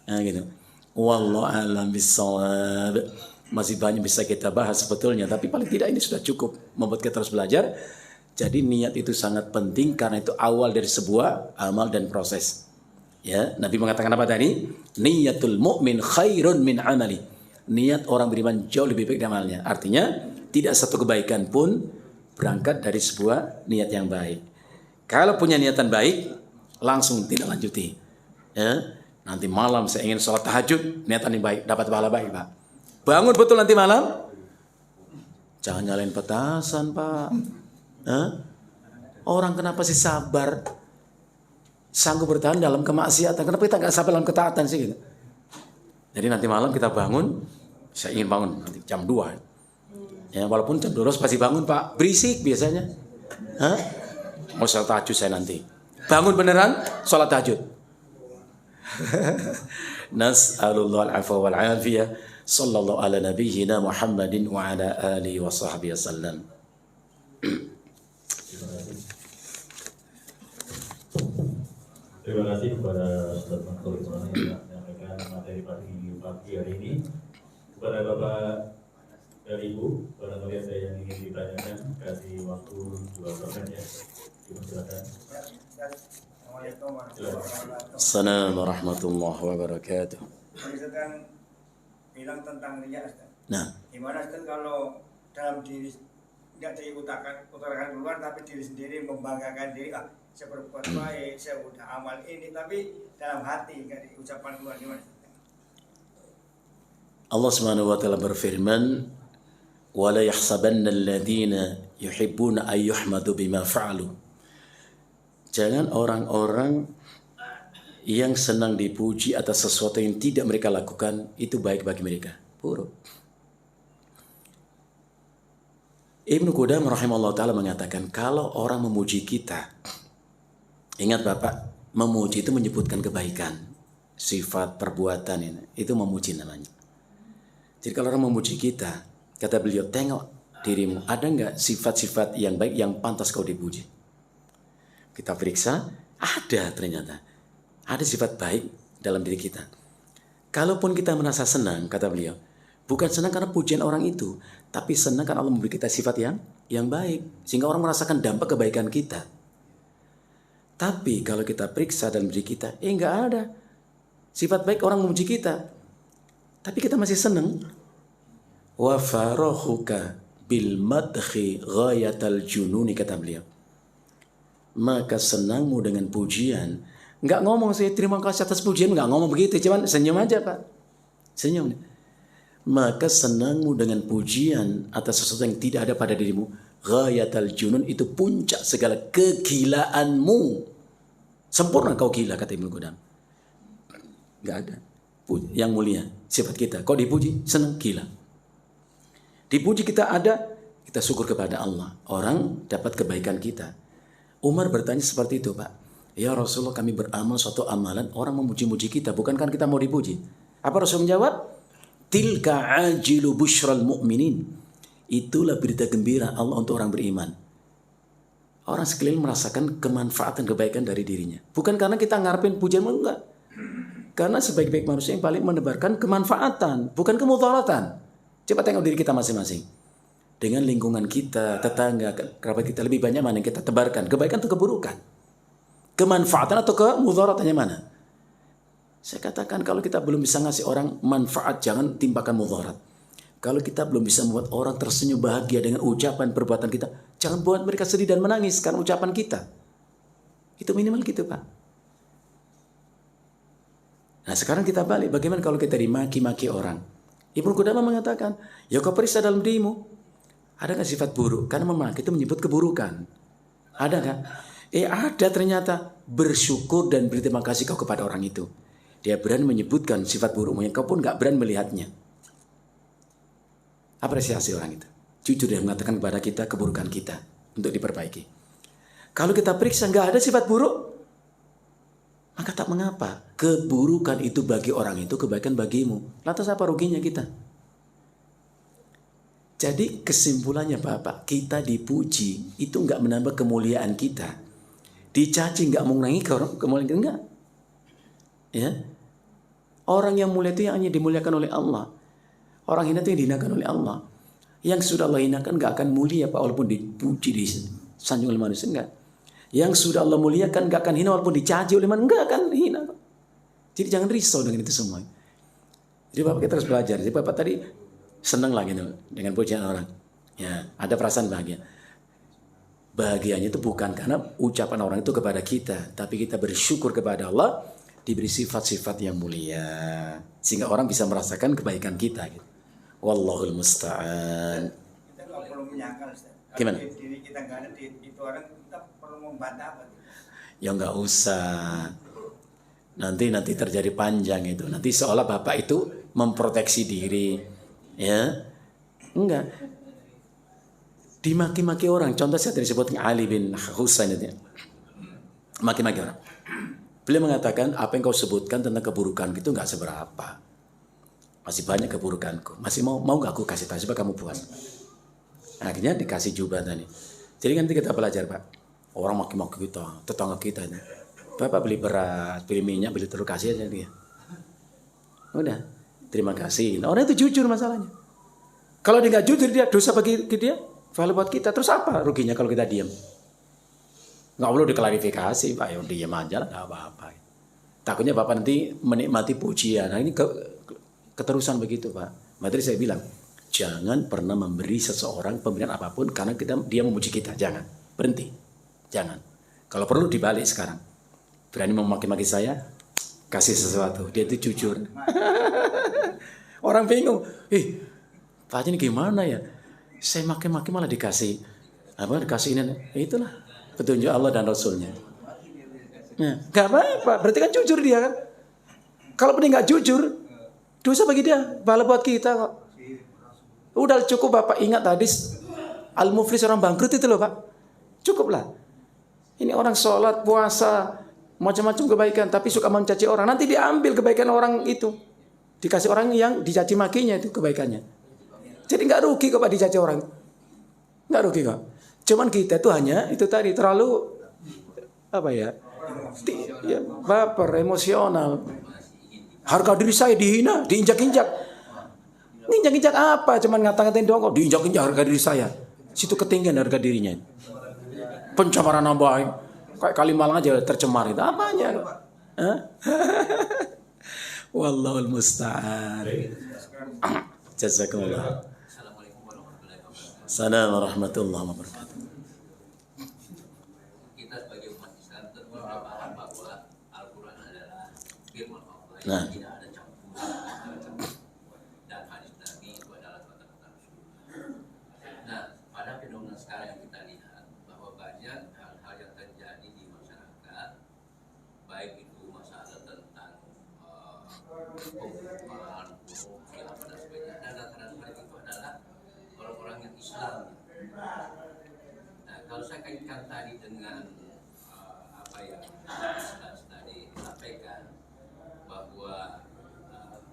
Nah gitu. Wallahu a'lam bissawab. Masih banyak bisa kita bahas sebetulnya, tapi paling tidak ini sudah cukup membuat kita terus belajar. Jadi niat itu sangat penting karena itu awal dari sebuah amal dan proses. Ya, Nabi mengatakan apa tadi? Niyatul mu'min khairun min amali. Niat orang beriman jauh lebih baik dari amalnya. Artinya tidak satu kebaikan pun berangkat dari sebuah niat yang baik. Kalau punya niatan baik, langsung tidak lanjuti. Ya, nanti malam saya ingin sholat tahajud, niatan yang baik, dapat pahala baik, Pak. Bangun betul nanti malam, jangan nyalain petasan, Pak. Orang kenapa sih sabar, sanggup bertahan dalam kemaksiatan? Kenapa kita nggak sabar dalam ketaatan sih? Gitu? Jadi nanti malam kita bangun, saya ingin bangun nanti jam 2. Ya, walaupun jam 12 pasti bangun, Pak. Berisik biasanya. Mau sholat tahajud saya nanti. Bangun beneran, sholat tahajud. Nas'alullah al-afwa wal-afiyah. Sallallahu ala nabiyyina Muhammadin wa ala alihi wa sahbihi wasallam. Terima kasih kepada Ustaz Mansur yang menyampaikan materi pagi hari ini. Kepada Bapak dan Ibu, barangkali ada yang ingin ditanyakan, kasih waktu 2 ya. Silakan. Assalamualaikum warahmatullahi wabarakatuh. Misalkan bilang tentang riya, Nah, gimana Ustaz kalau dalam diri nggak diutarakan keluar, tapi diri sendiri membanggakan diri, saya berbuat baik, saya udah amal ini, tapi dalam hati nggak diucapkan keluar, gimana? Allah Subhanahu wa taala berfirman, "Wa la yahsabanna alladziina yuhibbuna ay yuhmadu bima fa'alu." Jangan orang-orang yang senang dipuji atas sesuatu yang tidak mereka lakukan itu baik bagi mereka. Buruk. Ibnu Qudamah rahimahullah ta'ala mengatakan, kalau orang memuji kita, ingat Bapak, memuji itu menyebutkan kebaikan, sifat, perbuatan ini, itu memuji namanya. Jadi kalau orang memuji kita, kata beliau, tengok dirimu, ada nggak sifat-sifat yang baik yang pantas kau dipuji? Kita periksa, ada ternyata. Ada sifat baik dalam diri kita. Kalaupun kita merasa senang, kata beliau, bukan senang karena pujian orang itu, tapi senang karena Allah memberi kita sifat yang baik, sehingga orang merasakan dampak kebaikan kita. Tapi kalau kita periksa dalam diri kita, nggak ada sifat baik orang memuji kita, tapi kita masih senang. Wa farahuka bil madhi ghayatal jununi, kata beliau. Maka senangmu dengan pujian, nggak ngomong sih terima kasih atas pujian, nggak ngomong begitu, cuman senyum aja Pak, senyum. Maka senangmu dengan pujian atas sesuatu yang tidak ada pada dirimu, ghayatal junun, itu puncak segala kegilaanmu. Sempurna kau gila, kata Ibnu Qudamah. Nggak ada yang mulia sifat kita. Kau dipuji, senang, gila. Dipuji kita ada, kita syukur kepada Allah. Orang dapat kebaikan kita. Umar bertanya seperti itu, Pak. Ya Rasulullah, kami beramal suatu amalan, orang memuji-muji kita, bukan kan kita mau dipuji? Apa Rasul menjawab? Tilka ajilu busyral mu'minin. Itulah berita gembira Allah untuk orang beriman. Orang sekeliling merasakan kemanfaatan kebaikan dari dirinya. Bukan karena kita ngarepin pujian, enggak. Karena sebaik-baik manusia yang paling menebarkan kemanfaatan, bukan kemudaratan. Coba tengok diri kita masing-masing. dengan lingkungan kita, tetangga, kerabat kita, lebih banyak mana yang kita tebarkan? Kebaikan atau keburukan? Kemanfaatan atau kemudharatannya mana? Saya katakan kalau kita belum bisa ngasih orang manfaat, jangan timpakan mudharat. Kalau kita belum bisa membuat orang tersenyum bahagia dengan ucapan perbuatan kita, jangan buat mereka sedih dan menangis karena ucapan kita. Itu minimal gitu, Pak. Nah sekarang kita balik, bagaimana kalau kita dimaki-maki orang? Ibnu Qudamah mengatakan, ya kau periksa dalam dirimu, ada nggak sifat buruk? Karena memaki itu menyebut keburukan. Ada nggak? Ada ternyata. Bersyukur dan berterima kasih kau kepada orang itu. Dia berani menyebutkan sifat buruknya, kau pun nggak berani melihatnya. Apresiasi orang itu. Jujur dia mengatakan kepada kita keburukan kita untuk diperbaiki. Kalau kita periksa nggak ada sifat buruk, maka tak mengapa. Keburukan itu bagi orang itu, kebaikan bagimu. Lantas apa ruginya kita? Jadi kesimpulannya Bapak, kita dipuji itu nggak menambah kemuliaan kita. Dicaci nggak mengurangi kemuliaan kita, enggak. Ya. Orang yang mulia itu yang hanya dimuliakan oleh Allah. Orang hina itu yang dihinakan oleh Allah. Yang sudah Allah hinakan nggak akan mulia Pak, walaupun dipuji, disanjung oleh manusia, enggak. Yang sudah Allah muliakan gak akan hina walaupun dicaci oleh manusia, gak akan hina. Jadi jangan risau dengan itu semua. Jadi Bapak kita harus belajar. Jadi Bapak tadi senang lah gitu dengan pujian orang. Ya, ada perasaan bahagia. Bahagianya itu bukan karena ucapan orang itu kepada kita, tapi kita bersyukur kepada Allah diberi sifat-sifat yang mulia sehingga orang bisa merasakan kebaikan kita gitu. Wallahul musta'an. Kita nggak perlu menyangkal, Ustaz. Gimana? Diri kita nggak ada di itu orang, kita perlu membantah apa? Ya nggak usah. Nanti terjadi panjang itu. Nanti seolah Bapak itu memproteksi diri. Ya. Enggak. Dimaki-maki orang. Contoh saya tadi sebutkan Ali bin Husain itu. Maki-maki orang. Beliau mengatakan apa yang kau sebutkan tentang keburukan itu nggak seberapa. Masih banyak keburukanku. Masih mau nggak aku kasih tahu supaya kamu puas. Akhirnya dikasih jubah tadi. Jadi nanti kita belajar Pak. Orang maki-maki kita, tetangga kita ini. Bapak beli beras, beli minyak, beli telur, kasih aja dia. Udah, terima kasih. Nah, orang itu jujur masalahnya. Kalau dia nggak jujur, dia dosa bagi dia, pahala buat kita. Terus apa ruginya kalau kita diam? Nggak perlu diklarifikasi, Pak. Ya diam aja lah, nggak apa-apa. Takutnya Bapak nanti menikmati pujian. Nah ini keterusan begitu Pak. Materi saya bilang, jangan pernah memberi seseorang pemberian apapun karena dia memuji kita. Jangan, berhenti. Jangan. Kalau perlu dibalik sekarang. Berani memaki-maki saya, kasih sesuatu. Dia itu jujur. Orang bingung. Pak Haji ini gimana ya? Saya maki-maki malah dikasih. Dikasih ini. Itulah petunjuk Allah dan Rasulnya. Nah, gak apa-apa. Berarti kan jujur dia kan. Kalau dia nggak jujur, dosa bagi dia. Pahala buat kita kok. Udah cukup Bapak ingat tadi. Al-Muflis orang bangkrut itu loh Pak. Cukup lah. Ini orang sholat, puasa, macam-macam kebaikan, tapi suka mencaci orang. Nanti diambil kebaikan orang itu, dikasih orang yang dicaci makinya itu kebaikannya. Jadi nggak rugi kok Pak dicaci orang, nggak rugi kok. Cuman kita tuh hanya itu tadi terlalu baper, emosional. Harga diri saya dihina, diinjak-injak. Injak-injak apa? Cuman ngata-ngatain doang kok diinjak-injak harga diri saya. Situ ketinggian harga dirinya. Pencemaran nama baik. Kayak Kalimalang aja tercemar itu. Apanya? Wallahul musta'an. Jazakumullah. Assalamualaikum warahmatullahi wabarakatuh. Kita sebagai umat Islam tentu paham bahwa Al-Quran adalah firman Allah Nah. yang tidak ada campuran dan hadis Nabi itu adalah kata-kata Rasul. Nah, pada fenomena sekarang yang kita lihat bahwa banyak hal-hal yang terjadi di masyarakat, baik itu masalah tentang pembunuhan, korupsi, apa dan sebagainya, dan rata-rata itu adalah orang-orang yang Islam. Nah, kalau saya kaitkan tadi dengan apa yang Ustaz tadi sampaikan, bahwa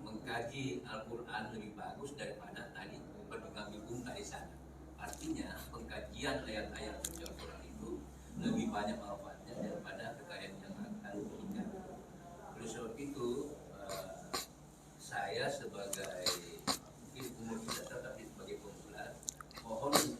mengkaji Al-Quran lebih bagus daripada tadi berdengung dari sana. Artinya pengkajian ayat-ayat suci Al-Quran itu lebih banyak manfaatnya daripada kekayaan yang akan diberikan. Oleh sebab itu saya sebagai mungkin umur tidak tetapi sebagai pemula mohon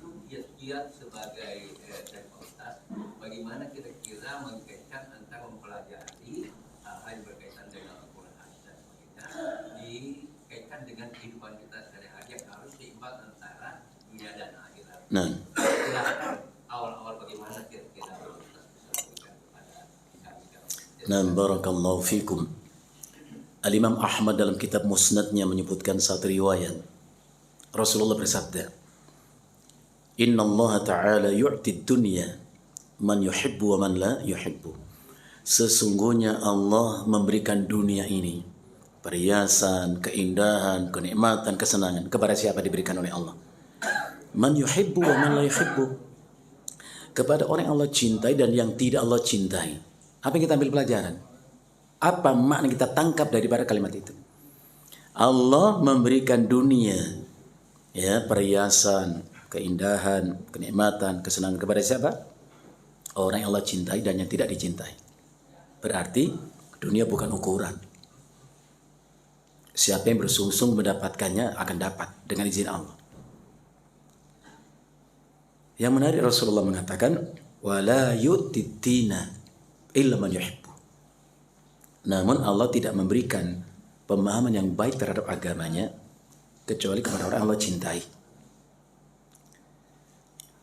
Nah, Kira awal-awal bagaimana kira-kira kalau kita bisa berikan kepada kami. nah, barakallahu fikum. Al-Imam Ahmad dalam kitab Musnadnya menyebutkan satu riwayat. Rasulullah bersabda, Inna Allah Ta'ala yu'ti dunya man yuhibbu wa man la yuhibbu. Sesungguhnya Allah memberikan dunia ini, perhiasan, keindahan, kenikmatan, kesenangan, kepada siapa diberikan oleh Allah? Man yuhibbu wa man la yuhibbu. Kepada orang yang Allah cintai dan yang tidak Allah cintai. Apa yang kita ambil pelajaran? Apa makna kita tangkap daripada kalimat itu? Allah memberikan dunia, ya, perhiasan, keindahan, kenikmatan, kesenangan kepada siapa? Orang yang Allah cintai dan yang tidak dicintai. Berarti dunia bukan ukuran. Siapa yang bersungsung mendapatkannya akan dapat dengan izin Allah. Yang menarik, Rasulullah mengatakan, wala yu'tiddina illa man yuhibbu. Namun Allah tidak memberikan pemahaman yang baik terhadap agamanya kecuali kepada orang yang Allah cintai.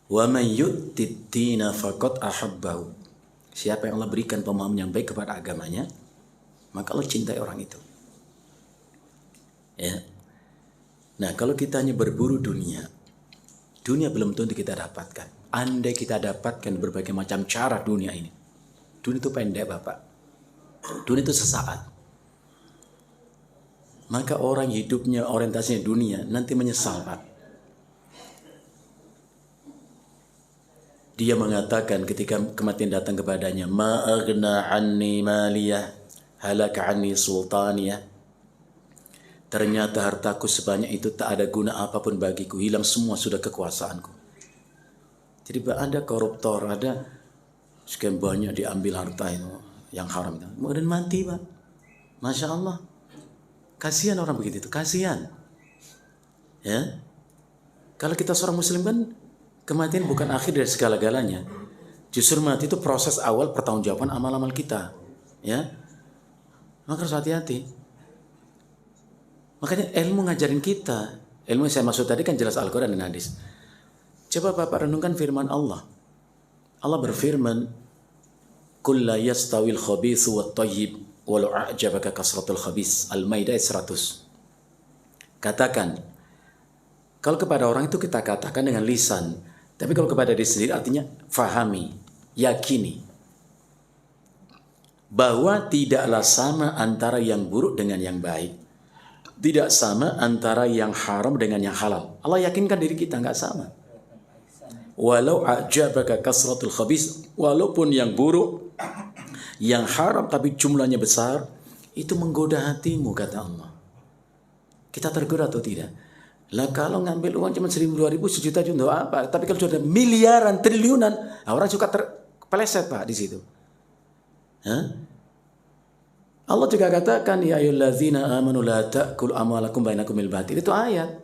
Wa man yu'tiddina faqad ahabbahu. Siapa yang Allah berikan pemahaman yang baik kepada agamanya, maka Allah cintai orang itu. Ya. Nah, kalau kita hanya berburu dunia, dunia belum tentu kita dapatkan. Andai kita dapatkan berbagai macam cara dunia ini. Dunia itu pendek, Bapak. Dunia itu sesaat. Maka orang hidupnya orientasinya dunia nanti menyesal, Pak. Dia mengatakan ketika kematian datang kepadanya, ma aghna anni maliyah halaka anni sultaniyah. Ternyata hartaku sebanyak itu tak ada guna apapun bagiku, hilang semua sudah kekuasaanku. Jadi ada koruptor, ada sekian banyak diambil harta itu yang haram itu. Kemudian mati, Pak. Masya Allah. Kasihan orang begitu itu, kasihan. Ya. Kalau kita seorang muslim kan kematian bukan akhir dari segala-galanya. Justru mati itu proses awal pertanggungjawaban amal-amal kita. Ya. Maka harus hati-hati. Makanya ilmu ngajarin kita. Ilmu yang saya maksud tadi kan jelas Al-Quran dan hadis. Coba Bapak renungkan firman Allah. Allah berfirman, Qul la yastawil khabithu wat tayyib walau a'jabaka kasratul khabith. Al-Maidah 100. Katakan, kalau kepada orang itu kita katakan dengan lisan, tapi kalau kepada diri sendiri artinya fahami, yakini bahwa tidaklah sama antara yang buruk dengan yang baik. Tidak sama antara yang haram dengan yang halal. Allah yakinkan diri kita nggak sama. Walau a'jabaka kasratul khabith, walaupun yang buruk, yang haram tapi jumlahnya besar, itu menggoda hatimu, kata Allah. Kita tergoda atau tidak? Lah kalau ngambil uang cuma 1.000, 2.000, sejuta untuk apa? Tapi kalau sudah miliaran, triliunan, orang suka terpeleset, Pak, di situ. Hah? Allah juga katakan, ya ayyuhallazina amanu la ta'kulu amwalakum bainakum bil batil. Itu ayat.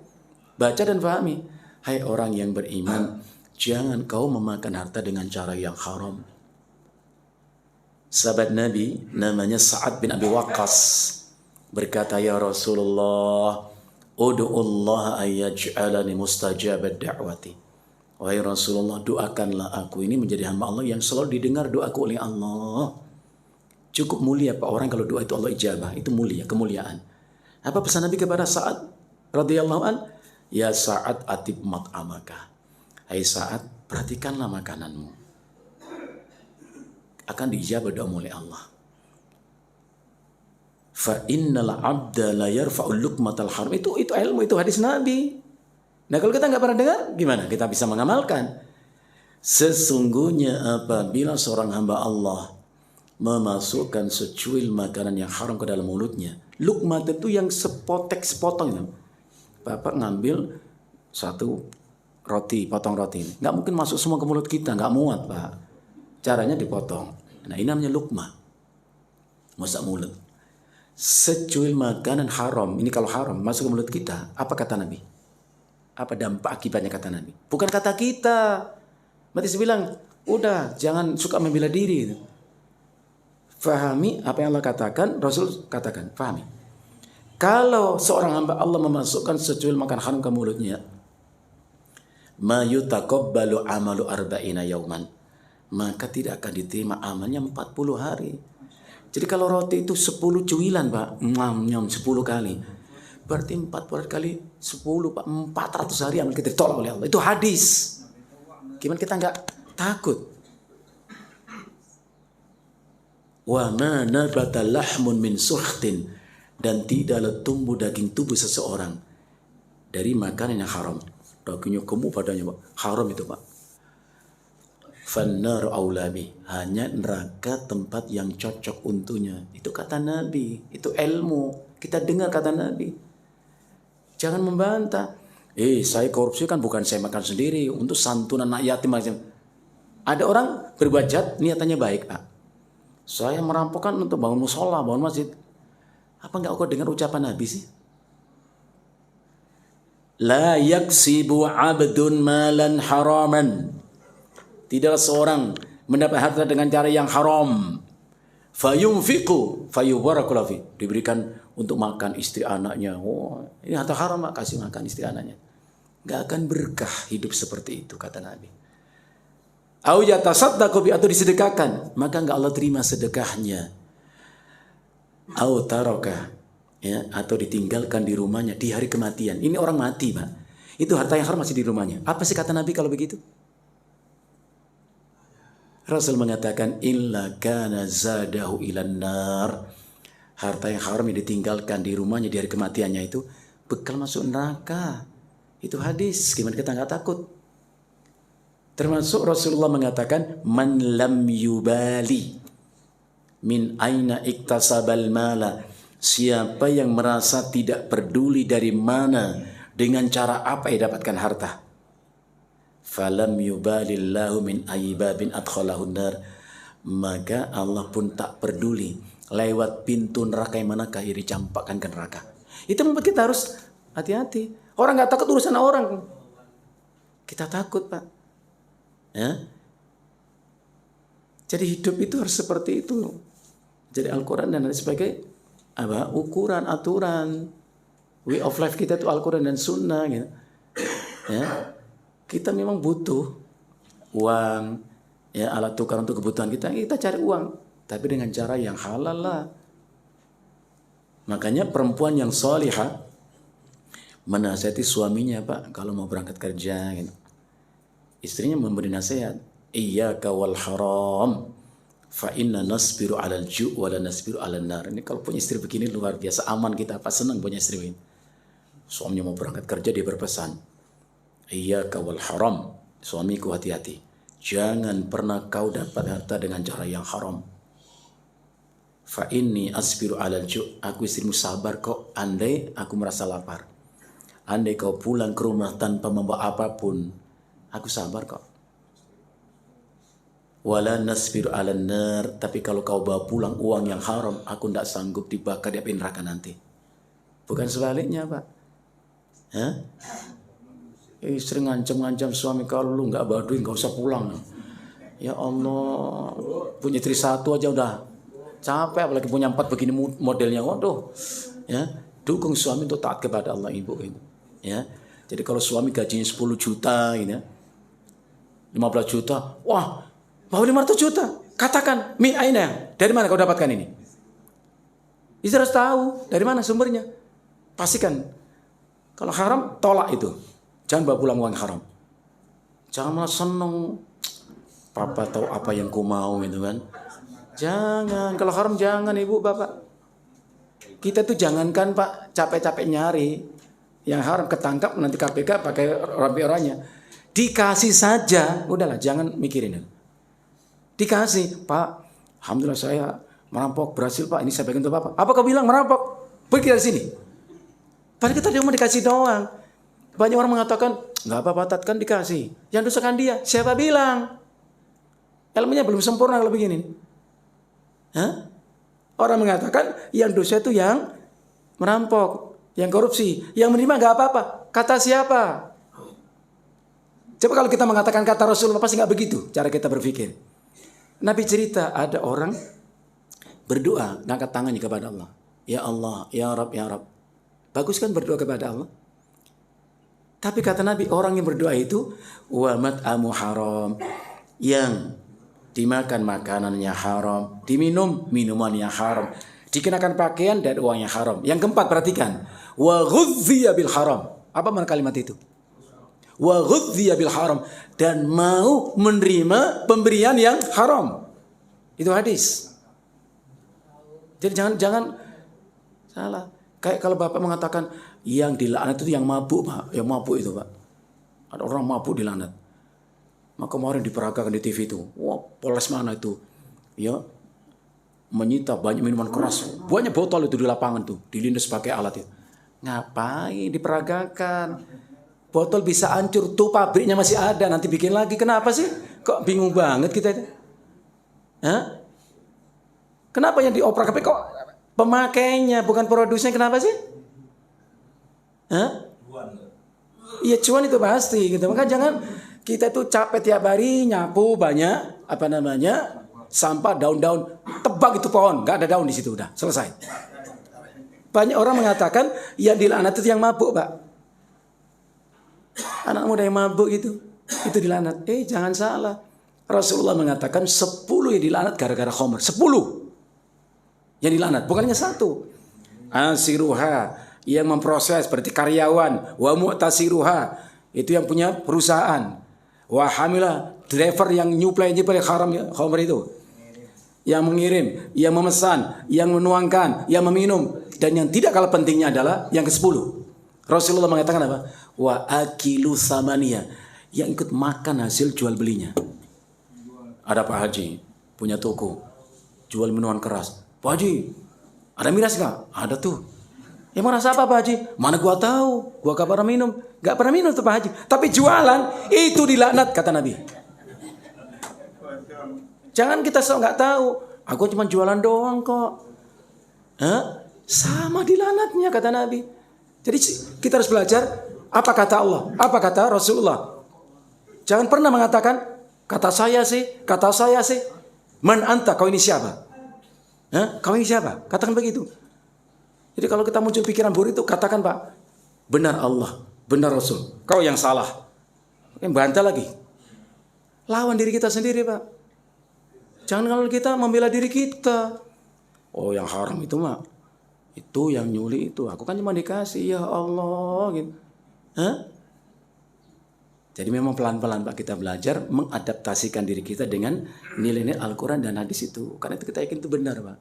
Baca dan pahami. Hai orang yang beriman, jangan kau memakan harta dengan cara yang haram. Sahabat Nabi namanya Sa'ad bin Abi Waqqas berkata, ya Rasulullah, ud'ullaha ayyaj'alani mustajabad da'wati. Wahai Rasulullah, doakanlah aku ini menjadi hamba Allah yang selalu didengar doaku oleh Allah. Cukup mulia Pak orang kalau doa itu Allah ijabah. Itu mulia, kemuliaan. Apa pesan Nabi kepada Sa'ad radhiyallahu an? Ya Sa'ad atib mat'amaka. Hai Sa'ad, perhatikanlah makananmu. Akan diijabah doa oleh Allah. Fa innal 'abda la yarfa'u luqmatal haram. Itu ilmu, itu hadis Nabi. Nah, kalau kita nggak pernah dengar, gimana kita bisa mengamalkan? Sesungguhnya apabila seorang hamba Allah memasukkan secuil makanan yang haram ke dalam mulutnya, lukmat itu yang sepotong. Bapak ngambil satu roti, potong roti ini, nggak mungkin masuk semua ke mulut kita, nggak muat, Pak. Caranya dipotong. Nah, ini namanya lukma, masak mulut. Secuil makanan haram, ini kalau haram masuk ke mulut kita, apa kata Nabi? Apa dampak akibatnya kata Nabi? Bukan kata kita. Berarti saya bilang, udah jangan suka membela diri. Fahami apa yang Allah katakan, Rasul katakan, fahami. Kalau seorang hamba Allah memasukkan secuil makan haram ke mulutnya, ma yutaqabbalu amalu arba'ina yauman. Maka tidak akan diterima amalnya 40 hari. Jadi kalau roti itu 10 cuilan Pak, 10 kali. Berarti 40 kali 10 Pak, 400 hari amal kita ditolak oleh Allah. Itu hadis. Gimana kita nggak takut? Wa ma nabata lahmun min suhtin, dan tidaklah tumbuh daging tubuh seseorang dari makanan yang haram. Dagingnya gemuk padanya Pak, haram itu Pak. Fannar aulabi, hanya neraka tempat yang cocok untuknya. Itu kata Nabi, itu ilmu. Kita dengar kata Nabi. Jangan membantah. Saya korupsi kan bukan saya makan sendiri, untuk santunan anak yatim macam. Ada orang berbuat jahat niatannya baik Pak. Saya merampok kan untuk bangun musola, bangun masjid. Apa enggak kau dengar ucapan Nabi sih? La yaksibu abdun malan haraman. Tidaklah seorang mendapat harta dengan cara yang haram. Fayunfiqu fayubarakallahu fi. Diberikan untuk makan istri anaknya. Oh, ini harta haram Pak, kasih makan istri anaknya. Enggak akan berkah hidup seperti itu kata Nabi. Au yatasaddaqu bi, atau disedekahkan, maka enggak Allah terima sedekahnya. Au taraka, ya, atau ditinggalkan di rumahnya di hari kematian. Ini orang mati Pak. Itu harta yang haram masih di rumahnya. Apa sih kata Nabi kalau begitu? Rasul mengatakan illa kana zadahu ilan nar. Harta yang haram yang ditinggalkan di rumahnya di hari kematiannya itu bekal masuk neraka. Itu hadis. Gimana kita nggak takut? Termasuk Rasulullah mengatakan man lam yubali min aina iktasabal mala. Siapa yang merasa tidak peduli dari mana, dengan cara apa ia dapatkan harta. Falam yubalillahu min ayyibabin adkhalahun nar, maka Allah pun tak peduli lewat pintu neraka yang manakah ia dicampakkan ke neraka. Itu membuat kita harus hati-hati. Orang nggak takut urusan orang, kita takut Pak. Ya? Jadi hidup itu harus seperti itu. Jadi Al-Quran dan lain sebagainya ukuran, aturan, way of life kita itu Al-Quran dan Sunnah gitu. Ya. Kita memang butuh uang, ya, alat tukar untuk kebutuhan kita cari uang, tapi dengan cara yang halal lah. Makanya perempuan yang salihah menasihati suaminya Pak kalau mau berangkat kerja gitu. Istrinya memberi nasihat, iyyaka wal haram fa inna nasbiru 'alal ju' wa la nasbiru 'alan nar. Ini kalau punya istri begini luar biasa aman kita, Pak, senang punya istri begini. Suaminya mau berangkat kerja dia berpesan, iyyaka wal haram, suamiku hati-hati, jangan pernah kau dapat harta dengan cara yang haram. Fa inni asbiru 'alal ju', aku istrimu sabar kok andai aku merasa lapar. Andai kau pulang ke rumah tanpa membawa apapun, aku sabar kok. Wala nasbiru 'alan nar, tapi kalau kau bawa pulang uang yang haram, aku tidak sanggup dibakar di api neraka nanti. Bukan sebaliknya Pak. Hah? Istri ngancam-ngancam suami, kalau lu nggak bawa duit nggak usah pulang. Ya Allah, punya istri satu aja udah capek, apalagi punya 4 begini modelnya. Waduh, ya, dukung suami untuk taat kepada Allah ibu gitu. Ya, jadi kalau suami gajinya 10 juta gitu ya, 15 juta, wah, bawa 500 juta, katakan min aina, dari mana kau dapatkan ini? Istri harus tahu dari mana sumbernya. Pastikan kalau haram tolak itu. Jangan bawa pulang uang haram. Jangan malah seneng, papa tahu apa yang ku mau gitu kan. Jangan, kalau haram jangan ibu bapak. Kita tuh jangankan Pak capek-capek nyari. Yang haram ketangkap nanti KPK pakai rompi orangnya. Dikasih saja, udahlah jangan mikirin. Dikasih, Pak, alhamdulillah saya merampok berhasil Pak, ini saya bagian untuk Bapak. Apa kau bilang merampok? Pergi dari sini. Padahal kita cuma dikasih doang. Banyak orang mengatakan, nggak apa-apa, Tat, kan dikasih. Yang dosakan dia, siapa bilang? Ilmunya belum sempurna kalau begini. Hah? Orang mengatakan yang dosa itu yang merampok, yang korupsi, yang menerima nggak apa-apa. Kata siapa? Coba kalau kita mengatakan kata Rasulullah pasti nggak begitu cara kita berpikir. Nabi cerita ada orang berdoa, ngangkat tangannya kepada Allah. Ya Allah, ya Rabb, ya Rabb. Bagus kan berdoa kepada Allah? Tapi kata Nabi, orang yang berdoa itu wa mat'amu haram, yang dimakan makanannya haram, diminum minumannya haram, dikenakan pakaian dan uangnya haram. Yang keempat, perhatikan, wa ghudhiya bil haram. Apa makna kalimat itu? Wa ghudhiya bil haram, dan mau menerima pemberian yang haram. Itu hadis. Jadi jangan salah. Kayak kalau Bapak mengatakan yang dilaknat itu yang mabuk, Pak. Yang mabuk itu, Pak. Ada orang mabuk dilaknat. Maka kemarin diperagakan di TV itu. Wah, Polres mana itu? Ya, menyita banyak minuman keras. Banyak botol itu di lapangan tuh. Dilindas pakai alat itu. Ngapain diperagakan? Botol bisa hancur. Tuh pabriknya masih ada. Nanti bikin lagi. Kenapa sih? Kok bingung banget kita itu? Hah? Kenapa yang dioper kok pemakainya bukan produsennya? Kenapa sih? Hah? Iya, cuan itu pasti gitu. Maka jangan kita tuh capek tiap hari nyapu banyak sampah, daun-daun, tebang itu pohon, nggak ada daun di situ, udah selesai. Banyak orang mengatakan yang dilaknat itu yang mabuk, Pak. Anak muda yang mabuk itu dilaknat. Jangan salah. Rasulullah mengatakan 10 yang dilaknat gara-gara khamr. 10 yang dilaknat, bukannya 1. Asiruha, yang memproses berarti karyawan, wa mu'tasiruha, itu yang punya perusahaan, wa hamila, driver yang nyuplai khamr itu, yang mengirim, yang memesan, yang menuangkan, yang meminum, dan yang tidak kalah pentingnya adalah yang ke-10. Rasulullah mengatakan apa? Wa akilu samaniya, yang ikut makan hasil jual belinya. Ada Pak Haji punya toko jual minuman keras. Pak Haji, ada miras nggak? Ada tuh. Yang merasa apa Pak Haji? Mana gua tahu, gua gak pernah minum. Gak pernah minum tuh Pak Haji. Tapi jualan itu dilaknat kata Nabi. Jangan kita sok nggak tahu. Aku cuma jualan doang kok. Sama dilaknatnya kata Nabi. Jadi kita harus belajar apa kata Allah, apa kata Rasulullah. Jangan pernah mengatakan kata saya sih. Man anta, kau ini siapa? Kau ini siapa? Katakan begitu. Jadi kalau kita muncul pikiran buruk itu, katakan Pak, benar Allah, benar Rasul, kau yang salah. Bantah lagi. Lawan diri kita sendiri Pak. Jangan kalau kita membela diri kita. Oh yang haram itu mah, itu yang nyuli itu. Aku kan cuma dikasih, ya Allah. Gitu. Jadi memang pelan-pelan Pak kita belajar mengadaptasikan diri kita dengan nilai-nilai Al-Quran dan hadis itu. Karena itu kita yakin itu benar Pak.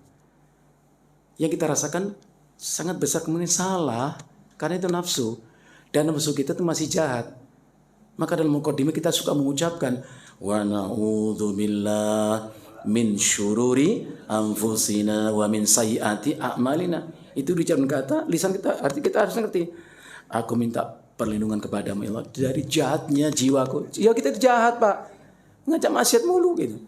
Yang kita rasakan sangat besar kemudian salah, karena itu nafsu, dan nafsu kita itu masih jahat. Maka dalam mukadimah kita suka mengucapkan wa na'udzubillah min syururi anfusina wa min sayyiati a'malina. Itu diucapkan kata lisan kita, arti kita harus ngerti. Aku minta perlindungan kepadamu ya Allah dari jahatnya jiwaku. Ya kita itu jahat Pak, ngajak maksiat mulu gitu.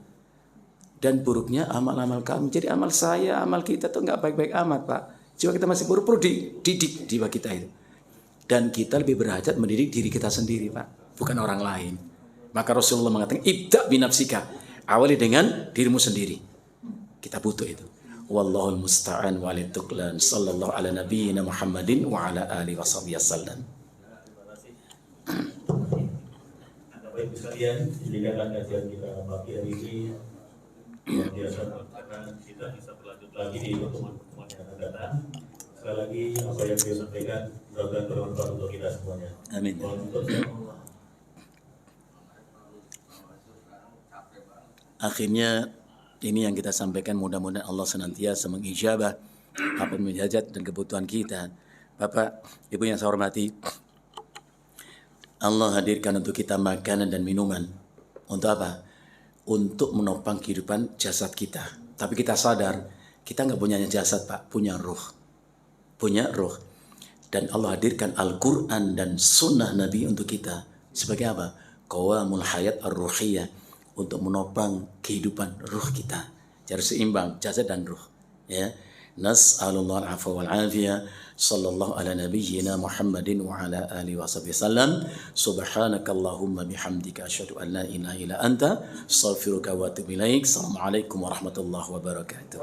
Dan buruknya amal-amal kami. Jadi amal saya, amal kita tuh nggak baik-baik amat Pak. Jiwa kita masih buruk, perlu dididik jiwa kita itu. Dan kita lebih berhajat mendidik diri kita sendiri Pak, bukan orang lain. Maka Rasulullah mengatakan ibda binafsika, awali dengan dirimu sendiri. Kita butuh itu. Wallahul musta'an walid tuqlan. Sallallahu ala nabiyyina Muhammadin wa ala alihi washabihi wasallam. Bapak Ibu sekalian, demikianlah kajian kita pagi hari ini. Luar biasa, karena kita bisa berlanjut lagi di pertemuan-pertemuan yang akan datang. Sekali lagi apa yang beliau sampaikan mudah-mudahan bermanfaat untuk kita semuanya. Amin. Akhirnya ini yang kita sampaikan, mudah-mudahan Allah senantiasa mengijabah apa hajat dan kebutuhan kita. Bapak, Ibu yang saya hormati, Allah hadirkan untuk kita makanan dan minuman. Untuk apa? Untuk menopang kehidupan jasad kita. Tapi kita sadar, kita nggak punya jasad Pak, punya ruh. Punya ruh. Dan Allah hadirkan Al-Quran dan Sunnah Nabi untuk kita. Sebagai apa? Qawamul hayat ar-ruhiyah. Untuk menopang kehidupan ruh kita. Jadi seimbang jasad dan ruh. Ya. Nas'alullah al-afwa wal-afiyah. Sallallahu ala nabiyyina Muhammadin wa ala alihi wa sahbihi sallam. Subhanakallahumma bihamdika asyhadu an la ilaha illa anta astaghfiruka wa atubu ilaik. Assalamualaikum warahmatullahi wabarakatuh.